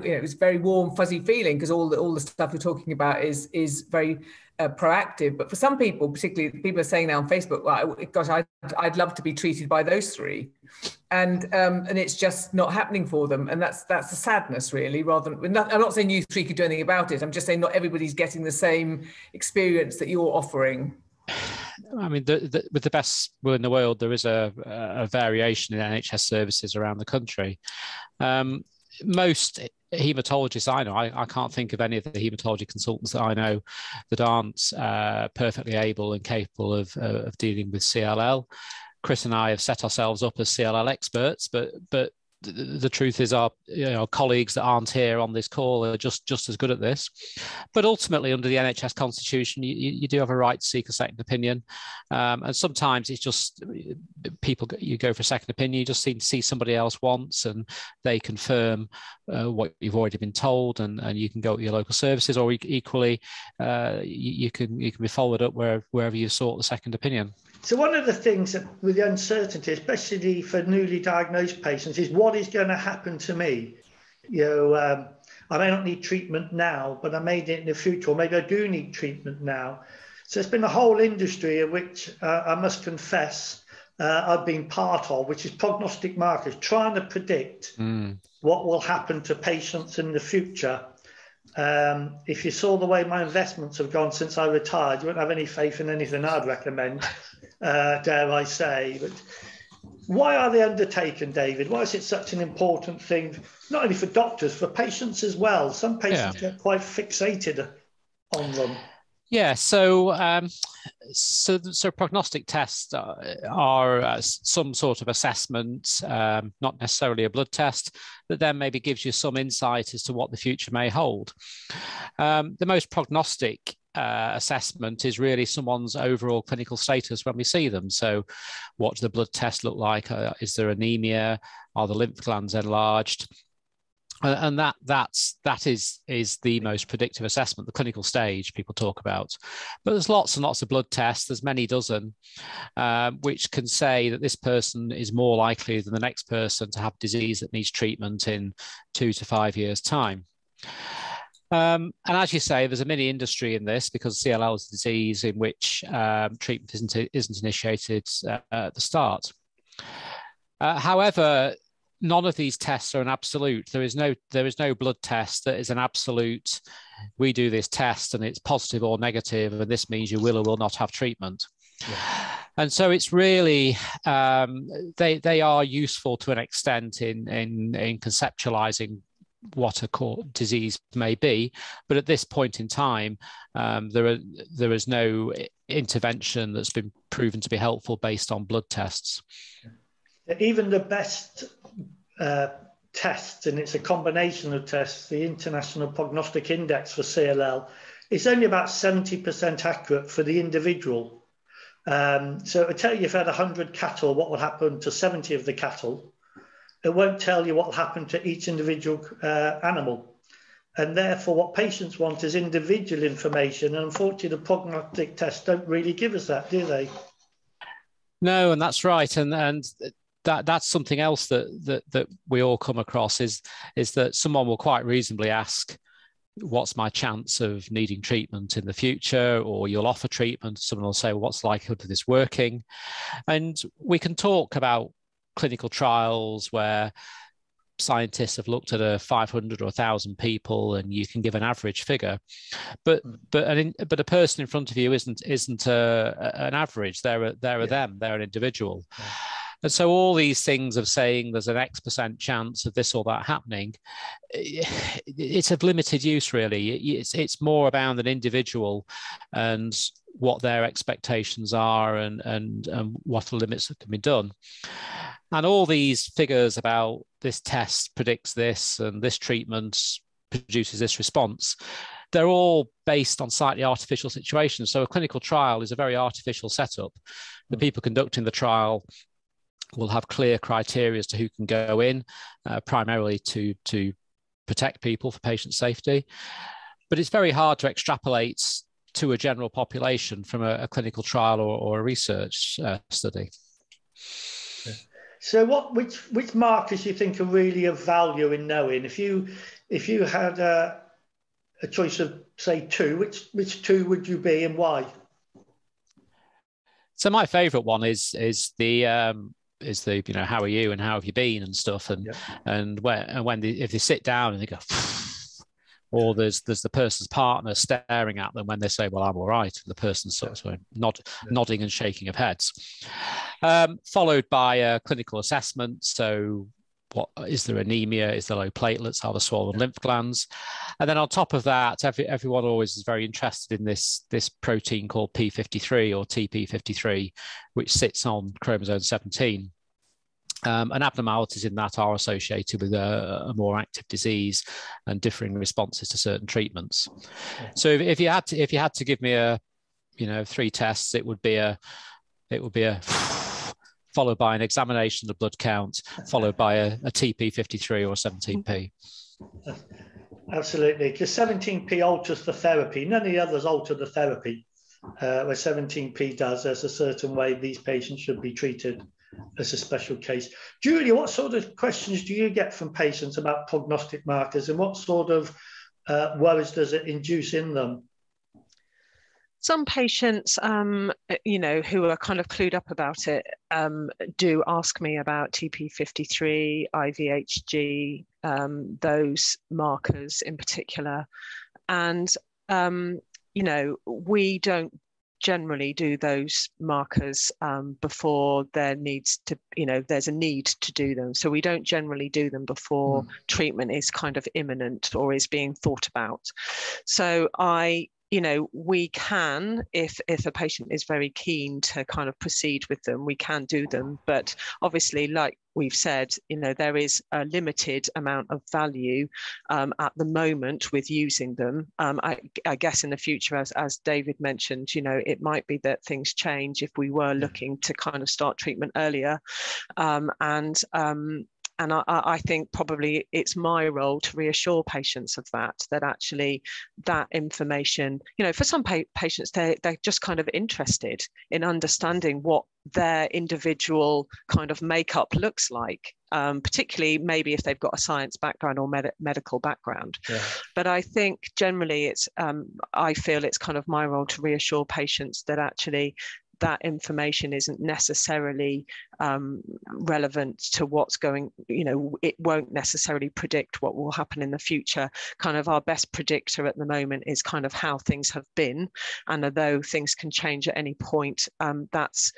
it was a very warm, fuzzy feeling because all the stuff you're talking about is very proactive. But for some people, particularly people are saying now on Facebook, well, gosh, I'd love to be treated by those three, and it's just not happening for them, and that's a sadness, really. Rather than, I'm not saying you three could do anything about it. I'm just saying not everybody's getting the same experience that you're offering. I mean, with the best will in the world, there is a variation in NHS services around the country. Most haematologists I know, I can't think of any of the haematology consultants that I know that aren't perfectly able and capable of dealing with CLL. Chris and I have set ourselves up as CLL experts, but the truth is our colleagues that aren't here on this call are just as good at this. But ultimately, under the NHS constitution, you do have a right to seek a second opinion. And sometimes it's just you go for a second opinion, you just see somebody else once and they confirm what you've already been told, and you can go to your local services, or equally you can be followed up wherever you sought the second opinion. So one of the things that, with the uncertainty, especially for newly diagnosed patients, is what is going to happen to me? I may not need treatment now, but I may need it in the future, or maybe I do need treatment now. So it's been a whole industry of which I must confess I've been part of, which is prognostic markers, trying to predict what will happen to patients in the future. If you saw the way my investments have gone since I retired, you wouldn't have any faith in anything I'd recommend, dare I say. But why are they undertaken, David? Why is it such an important thing, not only for doctors, for patients as well? Some patients get quite fixated on them. Yeah, so prognostic tests are some sort of assessment, not necessarily a blood test, that then maybe gives you some insight as to what the future may hold. The most prognostic assessment is really someone's overall clinical status when we see them. So what does the blood test look like? Is there anemia? Are the lymph glands enlarged? And that is the most predictive assessment, the clinical stage people talk about. But there's lots and lots of blood tests, there's many dozen, which can say that this person is more likely than the next person to have disease that needs treatment in 2 to 5 years' time. And as you say, there's a mini industry in this because CLL is a disease in which treatment isn't initiated at the start. However, none of these tests are an absolute. There is no blood test that is an absolute. We do this test and it's positive or negative, and this means you will or will not have treatment. And so it's really, they are useful to an extent in conceptualizing what a disease may be, but at this point in time, there is no intervention that's been proven to be helpful based on blood tests. Even the best tests, and it's a combination of tests, the International Prognostic Index for CLL, it's only about 70% accurate for the individual. So it'll tell you if you had 100 cattle, what will happen to 70 of the cattle. It won't tell you what will happen to each individual animal. And therefore, what patients want is individual information. And unfortunately, the prognostic tests don't really give us that, do they? No, and that's right. And that's something else that we all come across is that someone will quite reasonably ask, what's my chance of needing treatment in the future? Or you'll offer treatment. Someone will say, well, what's the likelihood of this working? And we can talk about clinical trials where scientists have looked at 500 or 1,000 people, and you can give an average figure, but a person in front of you isn't an average. They're them. They're an individual. Yeah. And so all these things of saying there's an X% chance of this or that happening, it's of limited use, really. It's more about an individual and what their expectations are and what the limits that can be done. And all these figures about this test predicts this and this treatment produces this response, they're all based on slightly artificial situations. So a clinical trial is a very artificial setup. The people conducting the trial will have clear criteria as to who can go in, primarily to protect people for patient safety. But it's very hard to extrapolate to a general population from a clinical trial or a research study. So which markers do you think are really of value in knowing? If you had a choice of, say, two, which two would you be and why? So my favourite one is the how are you and how have you been and stuff, and if they sit down and they go, or there's the person's partner staring at them when they say, well, I'm all right. The person's sort of nodding and shaking of heads. Followed by a clinical assessment. So what is there anemia? Is there low platelets? Are there swollen lymph glands? And then on top of that, everyone always is very interested in this protein called P53 or TP53, which sits on chromosome 17. And abnormalities in that are associated with a more active disease and differing responses to certain treatments. So if you had to give me 3 tests, it would be a followed by an examination of the blood count, followed by a TP53 or 17P. Absolutely, because 17P alters the therapy. None of the others alter the therapy. Where 17P does, there's a certain way these patients should be treated as a special case. Julia, what sort of questions do you get from patients about prognostic markers, and what sort of worries does it induce in them? Some patients, who are kind of clued up about it, do ask me about TP53, IVHG, those markers in particular. And, we don't generally do those markers before there's a need to do them. So we don't generally do them before treatment is kind of imminent or is being thought about. So we can, if a patient is very keen to kind of proceed with them, we can do them. But obviously, like we've said, there is a limited amount of value at the moment with using them. I guess in the future, as David mentioned, it might be that things change if we were looking to kind of start treatment earlier. And I think probably it's my role to reassure patients of that actually that information, for some patients, they're just kind of interested in understanding what their individual kind of makeup looks like, particularly maybe if they've got a science background or medical background. Yeah. But I think generally I feel it's kind of my role to reassure patients that actually that information isn't necessarily relevant to what's going, it won't necessarily predict what will happen in the future. Kind of our best predictor at the moment is kind of how things have been, and although things can change at any point, that's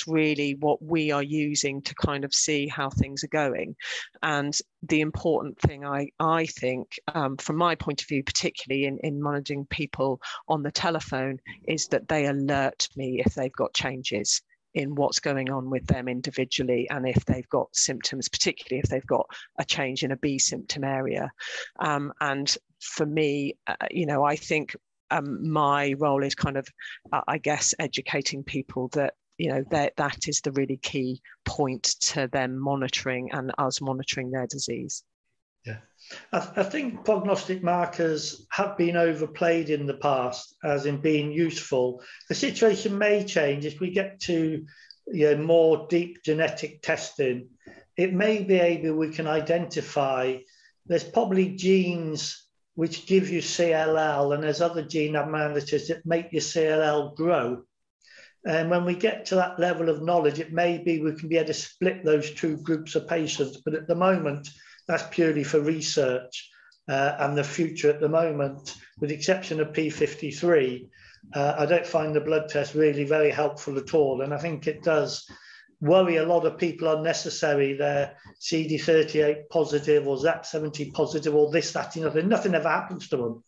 really what we are using to kind of see how things are going. And the important thing, I think, from my point of view, particularly in managing people on the telephone, is that they alert me if they've got changes in what's going on with them individually, and if they've got symptoms, particularly if they've got a change in a B symptom area. And for me, I think my role is kind of, I guess, educating people that that is the really key point to them monitoring and us monitoring their disease. Yeah, I think prognostic markers have been overplayed in the past as in being useful. The situation may change if we get to more deep genetic testing. It may be able, we can identify, there's probably genes which give you CLL, and there's other gene abnormalities that make your CLL grow. And when we get to that level of knowledge, it may be we can be able to split those two groups of patients. But at the moment, that's purely for research and the future at the moment, with the exception of P53. I don't find the blood test really very helpful at all. And I think it does worry a lot of people unnecessarily. They're CD38 positive or ZAP70 positive or this, that, nothing ever happens to them.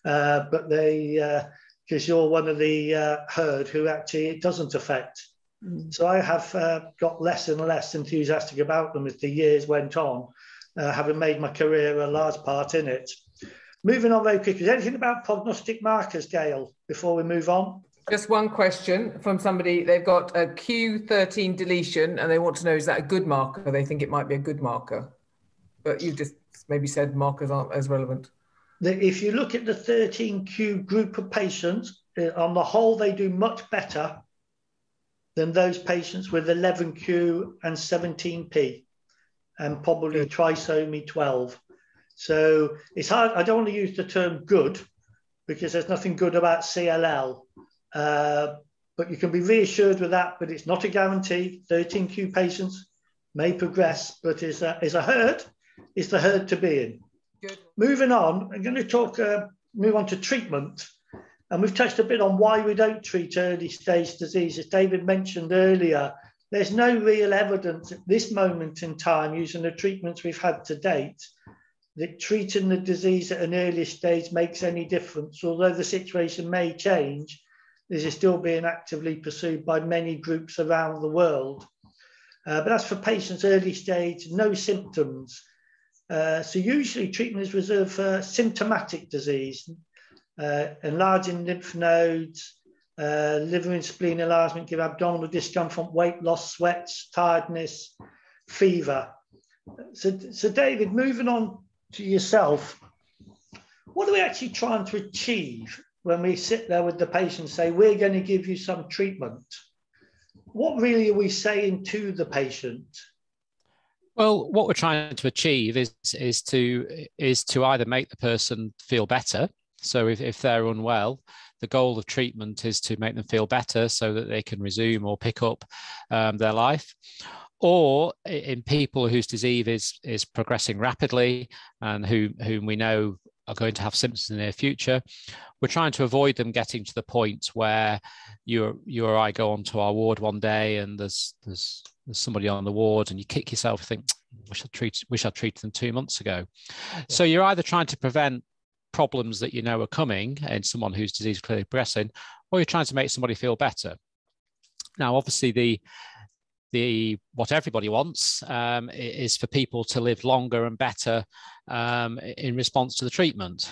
But they... because you're one of the herd who actually it doesn't affect. So I have got less and less enthusiastic about them as the years went on, having made my career a large part in it. Moving on very quickly, is there anything about prognostic markers, Gail, before we move on? Just one question from somebody. They've got a Q13 deletion and they want to know, is that a good marker? They think it might be a good marker. But you just maybe said markers aren't as relevant. If you look at the 13Q group of patients, on the whole, they do much better than those patients with 11Q and 17P, and probably trisomy 12. So it's hard. I don't want to use the term good, because there's nothing good about CLL. But you can be reassured with that, but it's not a guarantee. 13Q patients may progress, but is a herd, is the herd to be in. Good. Moving on, I'm going to move on to treatment. And we've touched a bit on why we don't treat early stage disease. As David mentioned earlier, there's no real evidence at this moment in time, using the treatments we've had to date, that treating the disease at an early stage makes any difference. Although the situation may change, this is still being actively pursued by many groups around the world. But that's for patients early stage, no symptoms. So usually treatment is reserved for symptomatic disease, enlarging lymph nodes, liver and spleen enlargement, give abdominal discomfort, weight loss, sweats, tiredness, fever. So David, moving on to yourself, what are we actually trying to achieve when we sit there with the patient and say, we're going to give you some treatment? What really are we saying to the patient? Well, what we're trying to achieve is to either make the person feel better. So if they're unwell, the goal of treatment is to make them feel better so that they can resume or pick up their life. Or in people whose disease is progressing rapidly and whom we know are going to have symptoms in the near future, we're trying to avoid them getting to the point where you or I go onto our ward one day and there's somebody on the ward and you kick yourself and think, wish I'd treated them 2 months ago. Yeah. So you're either trying to prevent problems that you know are coming in someone whose disease is clearly progressing, or you're trying to make somebody feel better. Now, obviously, what everybody wants is for people to live longer and better in response to the treatment.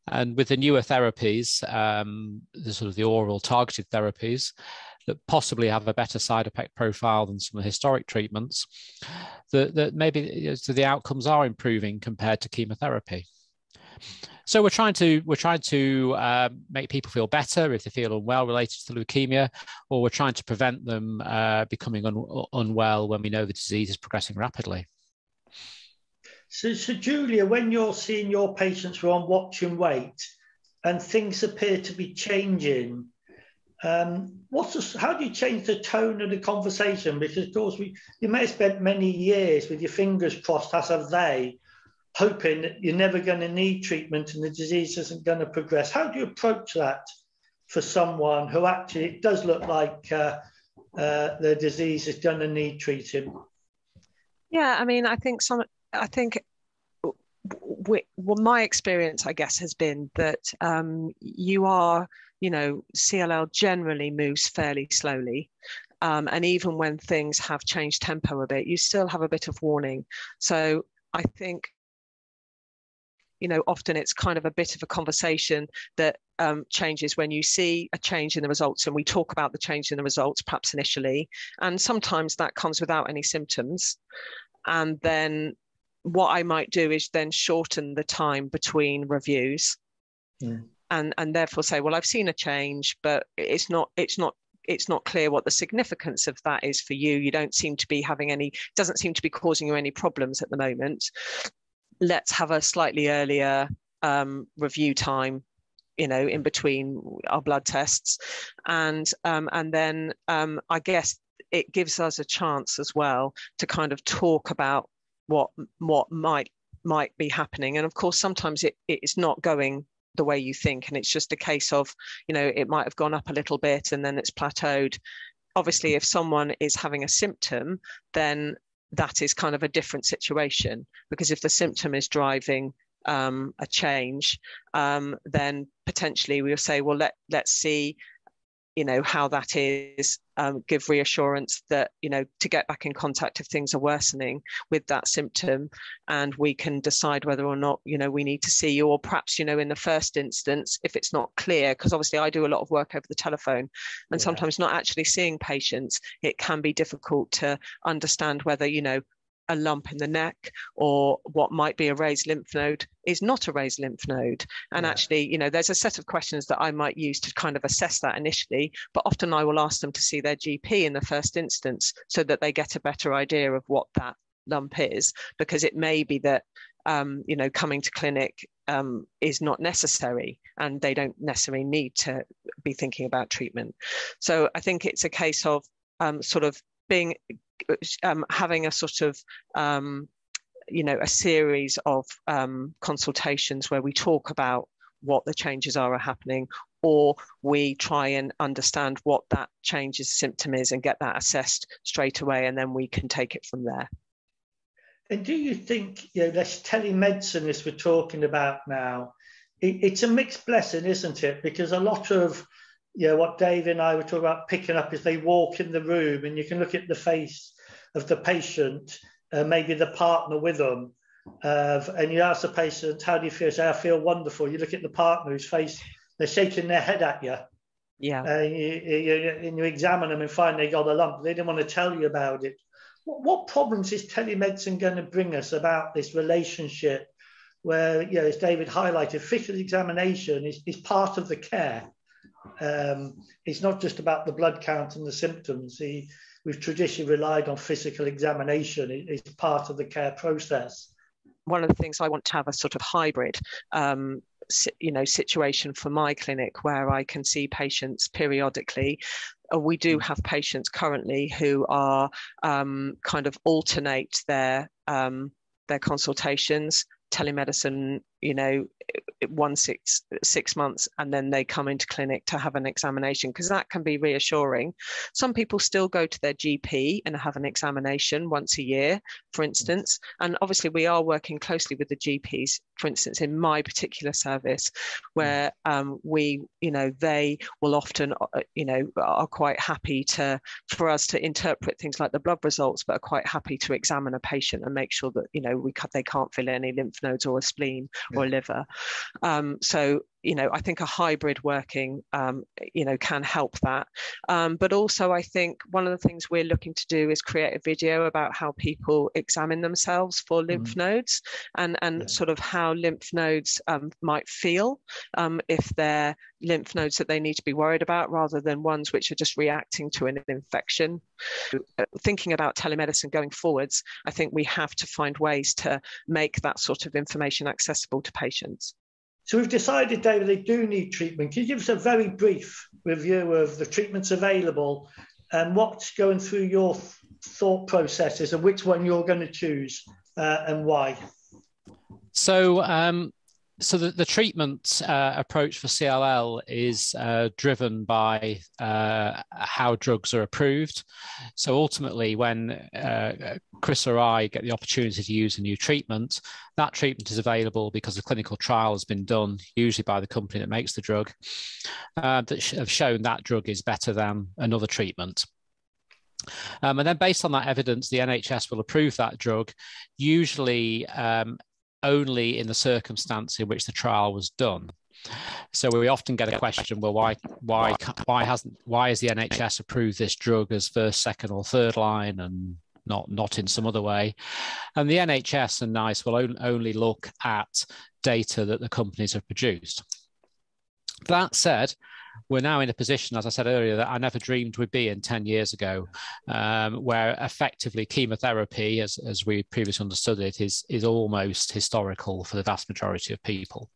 And with the newer therapies, the sort of the oral targeted therapies that possibly have a better side effect profile than some of the historic treatments, that maybe the outcomes are improving compared to chemotherapy. So we're trying to make people feel better if they feel unwell related to leukemia, or we're trying to prevent them becoming unwell when we know the disease is progressing rapidly. So Julia, when you're seeing your patients who are on watch and wait and things appear to be changing, How do you change the tone of the conversation? Because of course you may have spent many years with your fingers crossed, as have they, hoping that you're never going to need treatment and the disease isn't going to progress. How do you approach that for someone who actually it does look like the disease is going to need treating? Yeah, I mean, I think my experience, I guess, has been that CLL generally moves fairly slowly. And even when things have changed tempo a bit, you still have a bit of warning. So I think, often it's kind of a bit of a conversation that changes when you see a change in the results, and we talk about the change in the results perhaps initially, and sometimes that comes without any symptoms. And then what I might do is then shorten the time between reviews, and therefore say, well, I've seen a change, but it's not clear what the significance of that is for you. You don't seem to be having doesn't seem to be causing you any problems at the moment. Let's have a slightly earlier review time, in between our blood tests, and then I guess it gives us a chance as well to kind of talk about what might be happening. And of course, sometimes it's not going the way you think, and it's just a case of, it might have gone up a little bit and then it's plateaued. Obviously, if someone is having a symptom, then that is kind of a different situation, because if the symptom is driving a change, then potentially we'll say, well, let's see, how that is, give reassurance that, to get back in contact if things are worsening with that symptom, and we can decide whether or not, we need to see you, or perhaps, in the first instance, if it's not clear, because obviously I do a lot of work over the telephone, and sometimes not actually seeing patients, it can be difficult to understand whether, a lump in the neck or what might be a raised lymph node is not a raised lymph node. And actually, there's a set of questions that I might use to kind of assess that initially, but often I will ask them to see their GP in the first instance so that they get a better idea of what that lump is, because it may be that, coming to clinic is not necessary and they don't necessarily need to be thinking about treatment. So I think it's a case of sort of being having a sort of a series of consultations where we talk about what the changes are happening, or we try and understand what that change's symptom is and get that assessed straight away, and then we can take it from there. And do you think, this telemedicine as we're talking about now, it's a mixed blessing, isn't it? Because a lot of what Dave and I were talking about picking up as they walk in the room, and you can look at the face of the patient, maybe the partner with them, and you ask the patient, how do you feel? Say, I feel wonderful. You look at the partner whose face, they're shaking their head at you. Yeah. And you examine them and find they got a lump. They didn't want to tell you about it. What problems is telemedicine going to bring us about this relationship where, as David highlighted, physical examination is part of the care. It's not just about the blood count and the symptoms. We've traditionally relied on physical examination. It's part of the care process. One of the things I want to have a sort of hybrid situation for my clinic where I can see patients periodically. We do have patients currently who are kind of alternate their consultations, telemedicine, 6 months, and then they come into clinic to have an examination, because that can be reassuring. Some people still go to their GP and have an examination once a year, for instance. And obviously we are working closely with the GPs, for instance, in my particular service, where they will often, are quite happy for us to interpret things like the blood results, but are quite happy to examine a patient and make sure that, they can't feel any lymph nodes or a spleen or a liver. So, I think a hybrid working, can help that. But also, I think one of the things we're looking to do is create a video about how people examine themselves for lymph nodes and sort of how lymph nodes might feel, if they're lymph nodes that they need to be worried about rather than ones which are just reacting to an infection. Thinking about telemedicine going forwards, I think we have to find ways to make that sort of information accessible to patients. So we've decided, David, they do need treatment. Can you give us a very brief review of the treatments available and what's going through your thought processes and which one you're going to choose and why? So, the treatment approach for CLL is driven by how drugs are approved. So ultimately, when Chris or I get the opportunity to use a new treatment, that treatment is available because a clinical trial has been done, usually by the company that makes the drug, that have shown that drug is better than another treatment. And then based on that evidence, the NHS will approve that drug, usually only in the circumstance in which the trial was done. So we often get a question, well, why has the NHS approved this drug as first, second, or third line and not in some other way? And the NHS and NICE will only look at data that the companies have produced. That said, we're now in a position, as I said earlier, that I never dreamed we'd be in 10 years ago, where effectively chemotherapy, as we previously understood it, is almost historical for the vast majority of people.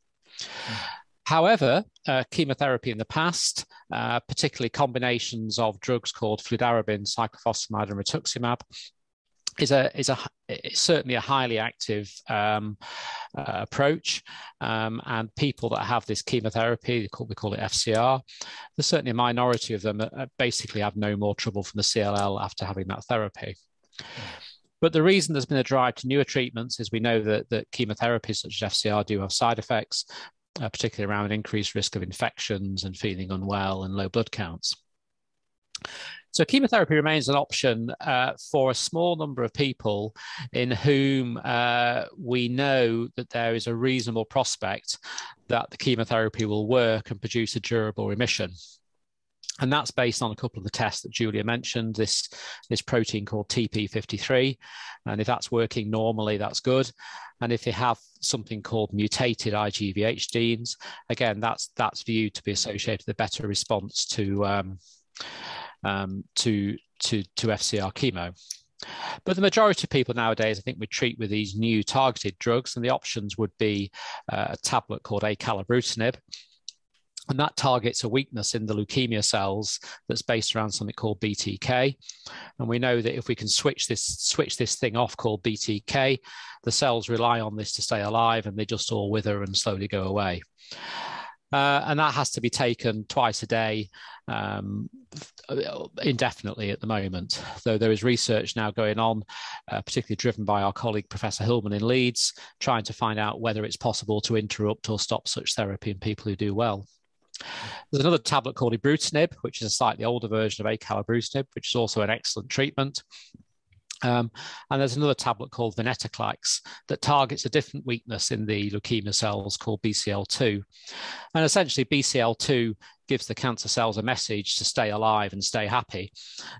However, chemotherapy in the past, particularly combinations of drugs called fludarabine, cyclophosphamide, and rituximab, is certainly a highly active approach, and people that have this chemotherapy, we call it FCR, there's certainly a minority of them that basically have no more trouble from the CLL after having that therapy. But the reason there's been a drive to newer treatments is we know that chemotherapies such as FCR do have side effects, particularly around increased risk of infections and feeling unwell and low blood counts. So chemotherapy remains an option for a small number of people in whom we know that there is a reasonable prospect that the chemotherapy will work and produce a durable remission. And that's based on a couple of the tests that Julia mentioned, this protein called TP53. And if that's working normally, that's good. And if they have something called mutated IGVH genes, again, that's viewed to be associated with a better response to FCR chemo. But the majority of people nowadays, I think, we treat with these new targeted drugs, and the options would be a tablet called acalabrutinib, and that targets a weakness in the leukemia cells that's based around something called BTK. And we know that if we can switch this thing off called BTK, the cells rely on this to stay alive, and they just all wither and slowly go away. And that has to be taken twice a day, indefinitely at the moment, though there is research now going on, particularly driven by our colleague Professor Hillman in Leeds, trying to find out whether it's possible to interrupt or stop such therapy in people who do well. There's another tablet called ibrutinib, which is a slightly older version of acalabrutinib, which is also an excellent treatment. And there's another tablet called venetoclax that targets a different weakness in the leukemia cells called BCL2. And essentially BCL2 gives the cancer cells a message to stay alive and stay happy.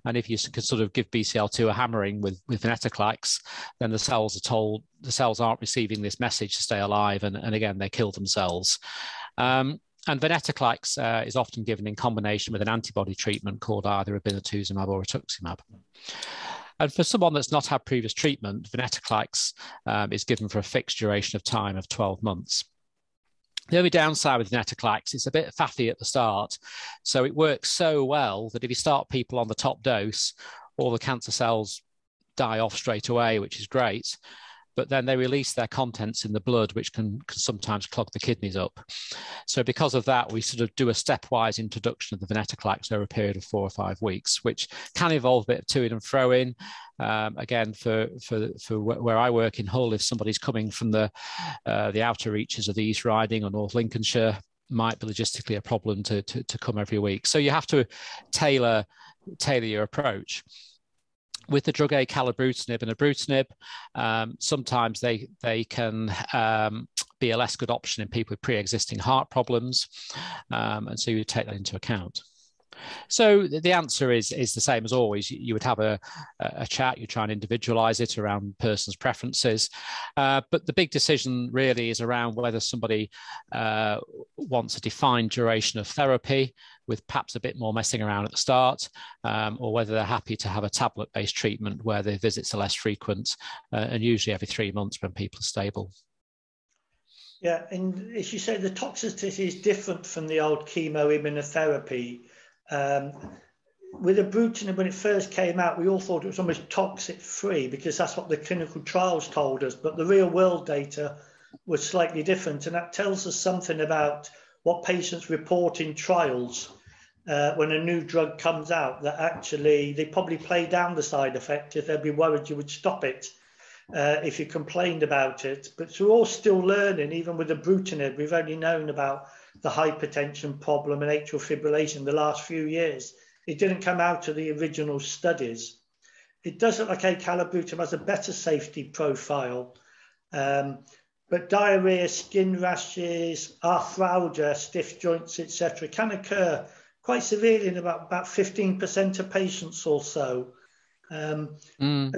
And if you could sort of give BCL2 a hammering with venetoclax, then the cells are told the cells aren't receiving this message to stay alive, and again, they kill themselves. And venetoclax is often given in combination with an antibody treatment called either obinutuzumab or rituximab. And for someone that's not had previous treatment, venetoclax is given for a fixed duration of time of 12 months. The only downside with venetoclax is a bit faffy at the start. So it works so well that if you start people on the top dose, all the cancer cells die off straight away, which is great. But then they release their contents in the blood, which can sometimes clog the kidneys up. So because of that, we sort of do a stepwise introduction of the venetoclax over a period of 4 or 5 weeks, which can involve a bit of to-in and fro-in. Again, for where I work in Hull, if somebody's coming from the outer reaches of the East Riding or North Lincolnshire, might be logistically a problem to come every week. So you have to tailor your approach. With the drug acalabrutinib and ibrutinib, sometimes they can be a less good option in people with pre-existing heart problems, and so you take that into account. So the answer is the same as always. You would have a chat, you try and individualize it around person's preferences. But the big decision really is around whether somebody wants a defined duration of therapy with perhaps a bit more messing around at the start, or whether they're happy to have a tablet-based treatment where their visits are less frequent and usually every 3 months when people are stable. Yeah, and as you say, the toxicity is different from the old chemoimmunotherapy. With ibrutinib, when it first came out, we all thought it was almost toxic-free because that's what the clinical trials told us, but the real-world data was slightly different, and that tells us something about what patients report in trials when a new drug comes out, that actually they probably play down the side effect if they'd be worried you would stop it if you complained about it. But we're all still learning. Even with ibrutinib, we've only known about the hypertension problem and atrial fibrillation the last few years. It didn't come out of the original studies. It does look like acalabrutinib has a better safety profile, but diarrhea, skin rashes, arthralgia, stiff joints, etc., can occur quite severely in about 15% of patients or so. Have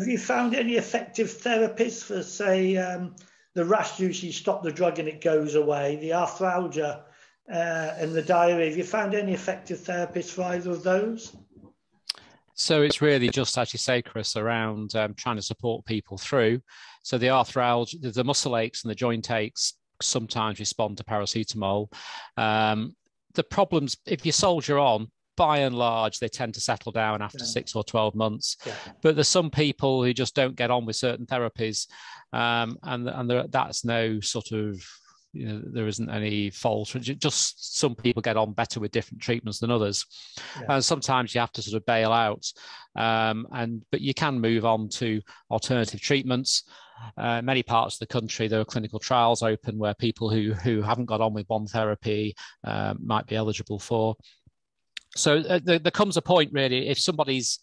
you found any effective therapies for, say, the rash usually stop the drug and it goes away, the arthralgia and the diarrhea? Have you found any effective therapies for either of those? So it's really just, as you say, Chris, around trying to support people through. So the arthralgia, the muscle aches and the joint aches sometimes respond to paracetamol. The problems, if you soldier on, by and large, they tend to settle down after 6 or 12 months. Yeah. But there's some people who just don't get on with certain therapies, and that's no sort of, you know, there isn't any fault. Just some people get on better with different treatments than others. Yeah. And sometimes you have to sort of bail out, but you can move on to alternative treatments. Many parts of the country, there are clinical trials open where people who haven't got on with one therapy might be eligible for. So there comes a point, really, if somebody's,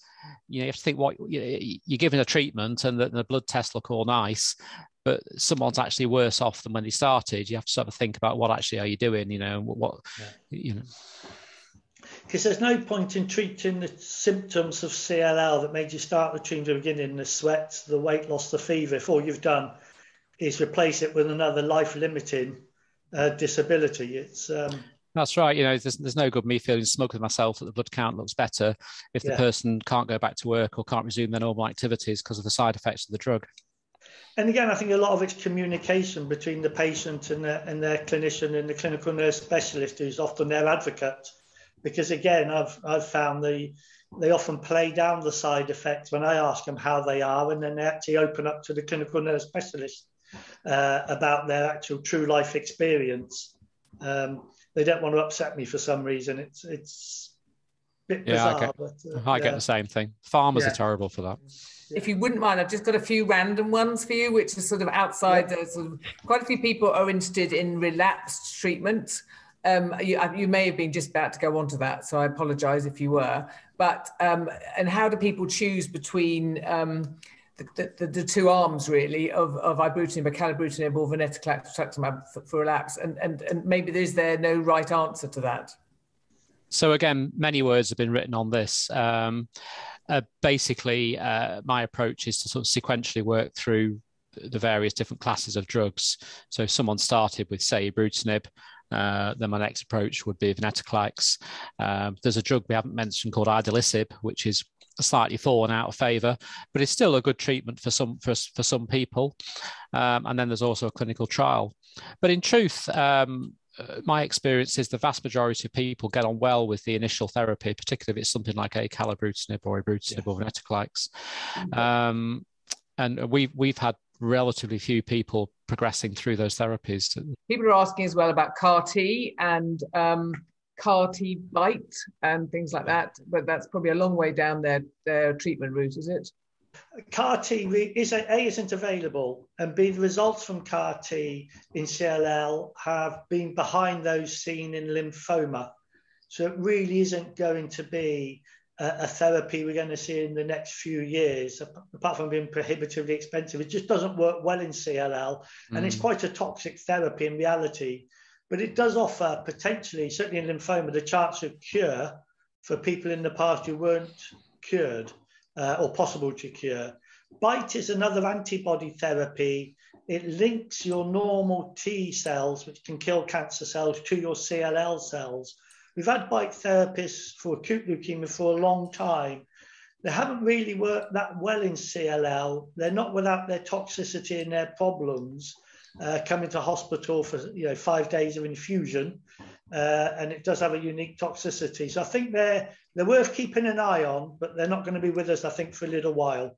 you have to think what you're giving a treatment and the blood tests look all nice, but someone's actually worse off than when they started. You have to sort of think about what actually are you doing, Because there's no point in treating the symptoms of CLL that made you start the treatment at the beginning, the sweats, the weight loss, the fever, if all you've done is replace it with another life-limiting disability. That's right. There's no good me feeling smug with myself that the blood count looks better if the person can't go back to work or can't resume their normal activities because of the side effects of the drug. And again, I think a lot of it's communication between the patient and their clinician and the clinical nurse specialist, who's often their advocate. Because again, I've found they often play down the side effects when I ask them how they are, and then they actually open up to the clinical nurse specialist about their actual true life experience. They don't want to upset me for some reason. It's a bit bizarre. I get the same thing. Farmers are terrible for that. If you wouldn't mind, I've just got a few random ones for you, which is sort of outside. Quite a few people are interested in relapsed treatment. You may have been just about to go on to that, so I apologise if you were. But and how do people choose between the two arms, really, of ibrutinib, acalabrutinib, or venetoclax, rituximab for relapse? And maybe is there no right answer to that? So again, many words have been written on this. Basically, my approach is to sort of sequentially work through the various different classes of drugs. So if someone started with, say, ibrutinib, then my next approach would be venetoclax. There's a drug we haven't mentioned called idelalisib, which is slightly fallen out of favour, but it's still a good treatment for some people. And then there's also a clinical trial. But in truth, my experience is the vast majority of people get on well with the initial therapy, particularly if it's something like acalabrutinib or ibrutinib or venetoclax. And we've had relatively few people progressing through those therapies. People are asking as well about CAR-T and CAR-T bite and things like that, but that's probably a long way down their treatment route, is it? CAR-T isn't available, and B, the results from CAR-T in CLL have been behind those seen in lymphoma. So it really isn't going to be a therapy we're going to see in the next few years, apart from being prohibitively expensive. It just doesn't work well in CLL, and it's quite a toxic therapy in reality. But it does offer potentially, certainly in lymphoma, the chance of cure for people in the past who weren't cured or possible to cure. BiTE is another antibody therapy. It links your normal T cells, which can kill cancer cells, to your CLL cells. We've had BiTE therapists for acute leukemia for a long time. They haven't really worked that well in CLL. They're not without their toxicity and their problems. come into hospital for 5 days of infusion, and it does have a unique toxicity. So I think they're worth keeping an eye on, but they're not going to be with us, I think, for a little while.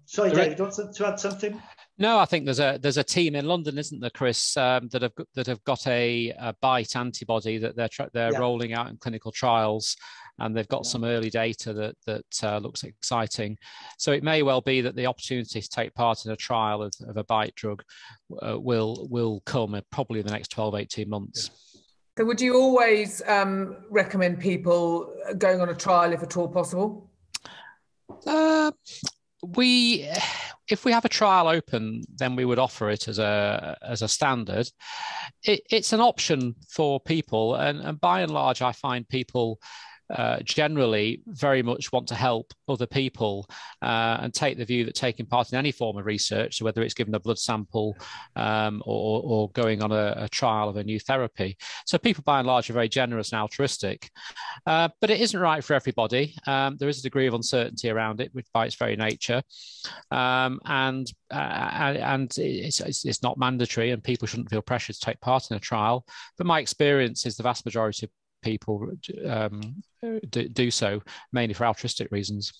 Sorry, David, do you want to add something? No, I think there's a team in London, isn't there, Chris, that have got a BITE antibody that they're rolling out in clinical trials, and they've got some early data that looks exciting. So it may well be that the opportunity to take part in a trial of a BITE drug will come probably in the next 12-18 months. So would you always recommend people going on a trial if at all possible? If we have a trial open, then we would offer it as a standard. It's an option for people, and by and large, I find people generally very much want to help other people and take the view that taking part in any form of research, so whether it's giving a blood sample or going on a trial of a new therapy. So people by and large are very generous and altruistic, but it isn't right for everybody. There is a degree of uncertainty around it, which by its very nature, and it's not mandatory, and people shouldn't feel pressure to take part in a trial. But my experience is the vast majority of people do so mainly for altruistic reasons.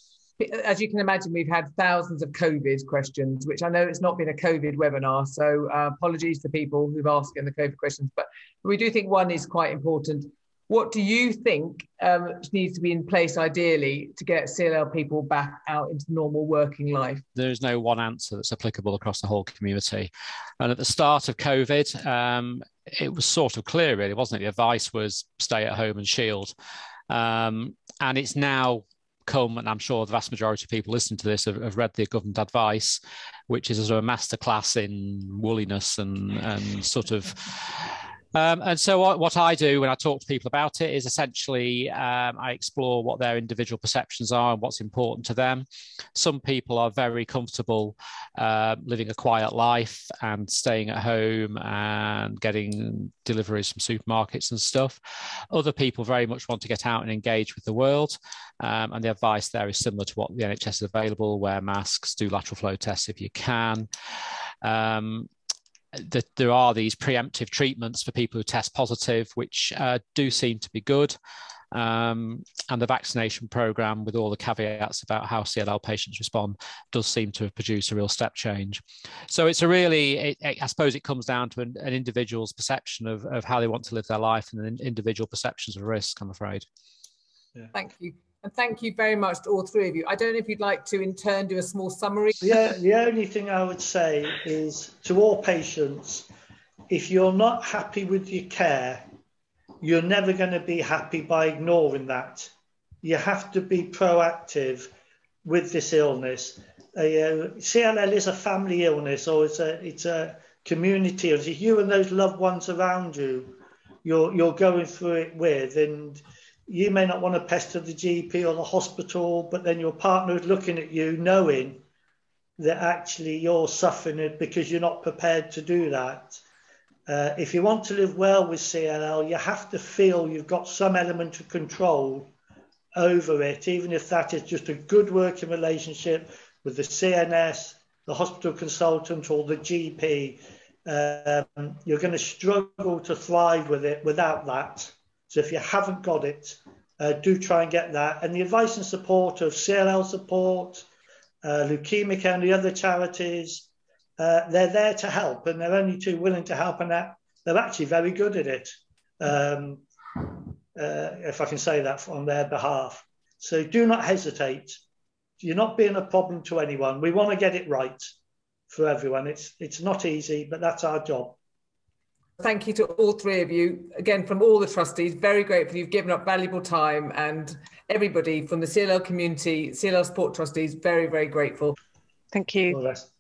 As you can imagine, we've had thousands of COVID questions, which I know it's not been a COVID webinar, so apologies to people who've asked in the COVID questions, but we do think one is quite important. What do you think needs to be in place ideally to get CLL people back out into normal working life? There's no one answer that's applicable across the whole community. And at the start of COVID, it was sort of clear, really, wasn't it? The advice was stay at home and shield. And it's now come, and I'm sure the vast majority of people listening to this have read the government advice, which is a sort of masterclass in woolliness and sort of... and so what I do when I talk to people about it is essentially I explore what their individual perceptions are and what's important to them. Some people are very comfortable living a quiet life and staying at home and getting deliveries from supermarkets and stuff. Other people very much want to get out and engage with the world. And the advice there is similar to what the NHS is available: wear masks, do lateral flow tests if you can. That there are these preemptive treatments for people who test positive, which do seem to be good. And the vaccination program, with all the caveats about how CLL patients respond, does seem to have produced a real step change. So it's I suppose it comes down to an individual's perception of how they want to live their life and individual perceptions of risk, I'm afraid. Yeah. Thank you. And thank you very much to all three of you. I don't know if you'd like to, in turn, do a small summary. The only thing I would say is to all patients, if you're not happy with your care, you're never going to be happy by ignoring that. You have to be proactive with this illness. CLL is a family illness, or it's a community illness. If you and those loved ones around you, you're going through it with, and you may not want to pester the GP or the hospital, but then your partner is looking at you knowing that actually you're suffering it because you're not prepared to do that. If you want to live well with CLL, you have to feel you've got some element of control over it, even if that is just a good working relationship with the CNS, the hospital consultant, or the GP. You're going to struggle to thrive with it without that. So if you haven't got it, do try and get that. And the advice and support of CLL Support, Leukaemia and the other charities, they're there to help, and they're only too willing to help, and they're actually very good at it, if I can say that on their behalf. So do not hesitate. You're not being a problem to anyone. We want to get it right for everyone. It's not easy, but that's our job. Thank you to all three of you. Again, from all the trustees, very grateful you've given up valuable time, and everybody from the CLL community, CLL Support trustees, very, very grateful. Thank you. All the best.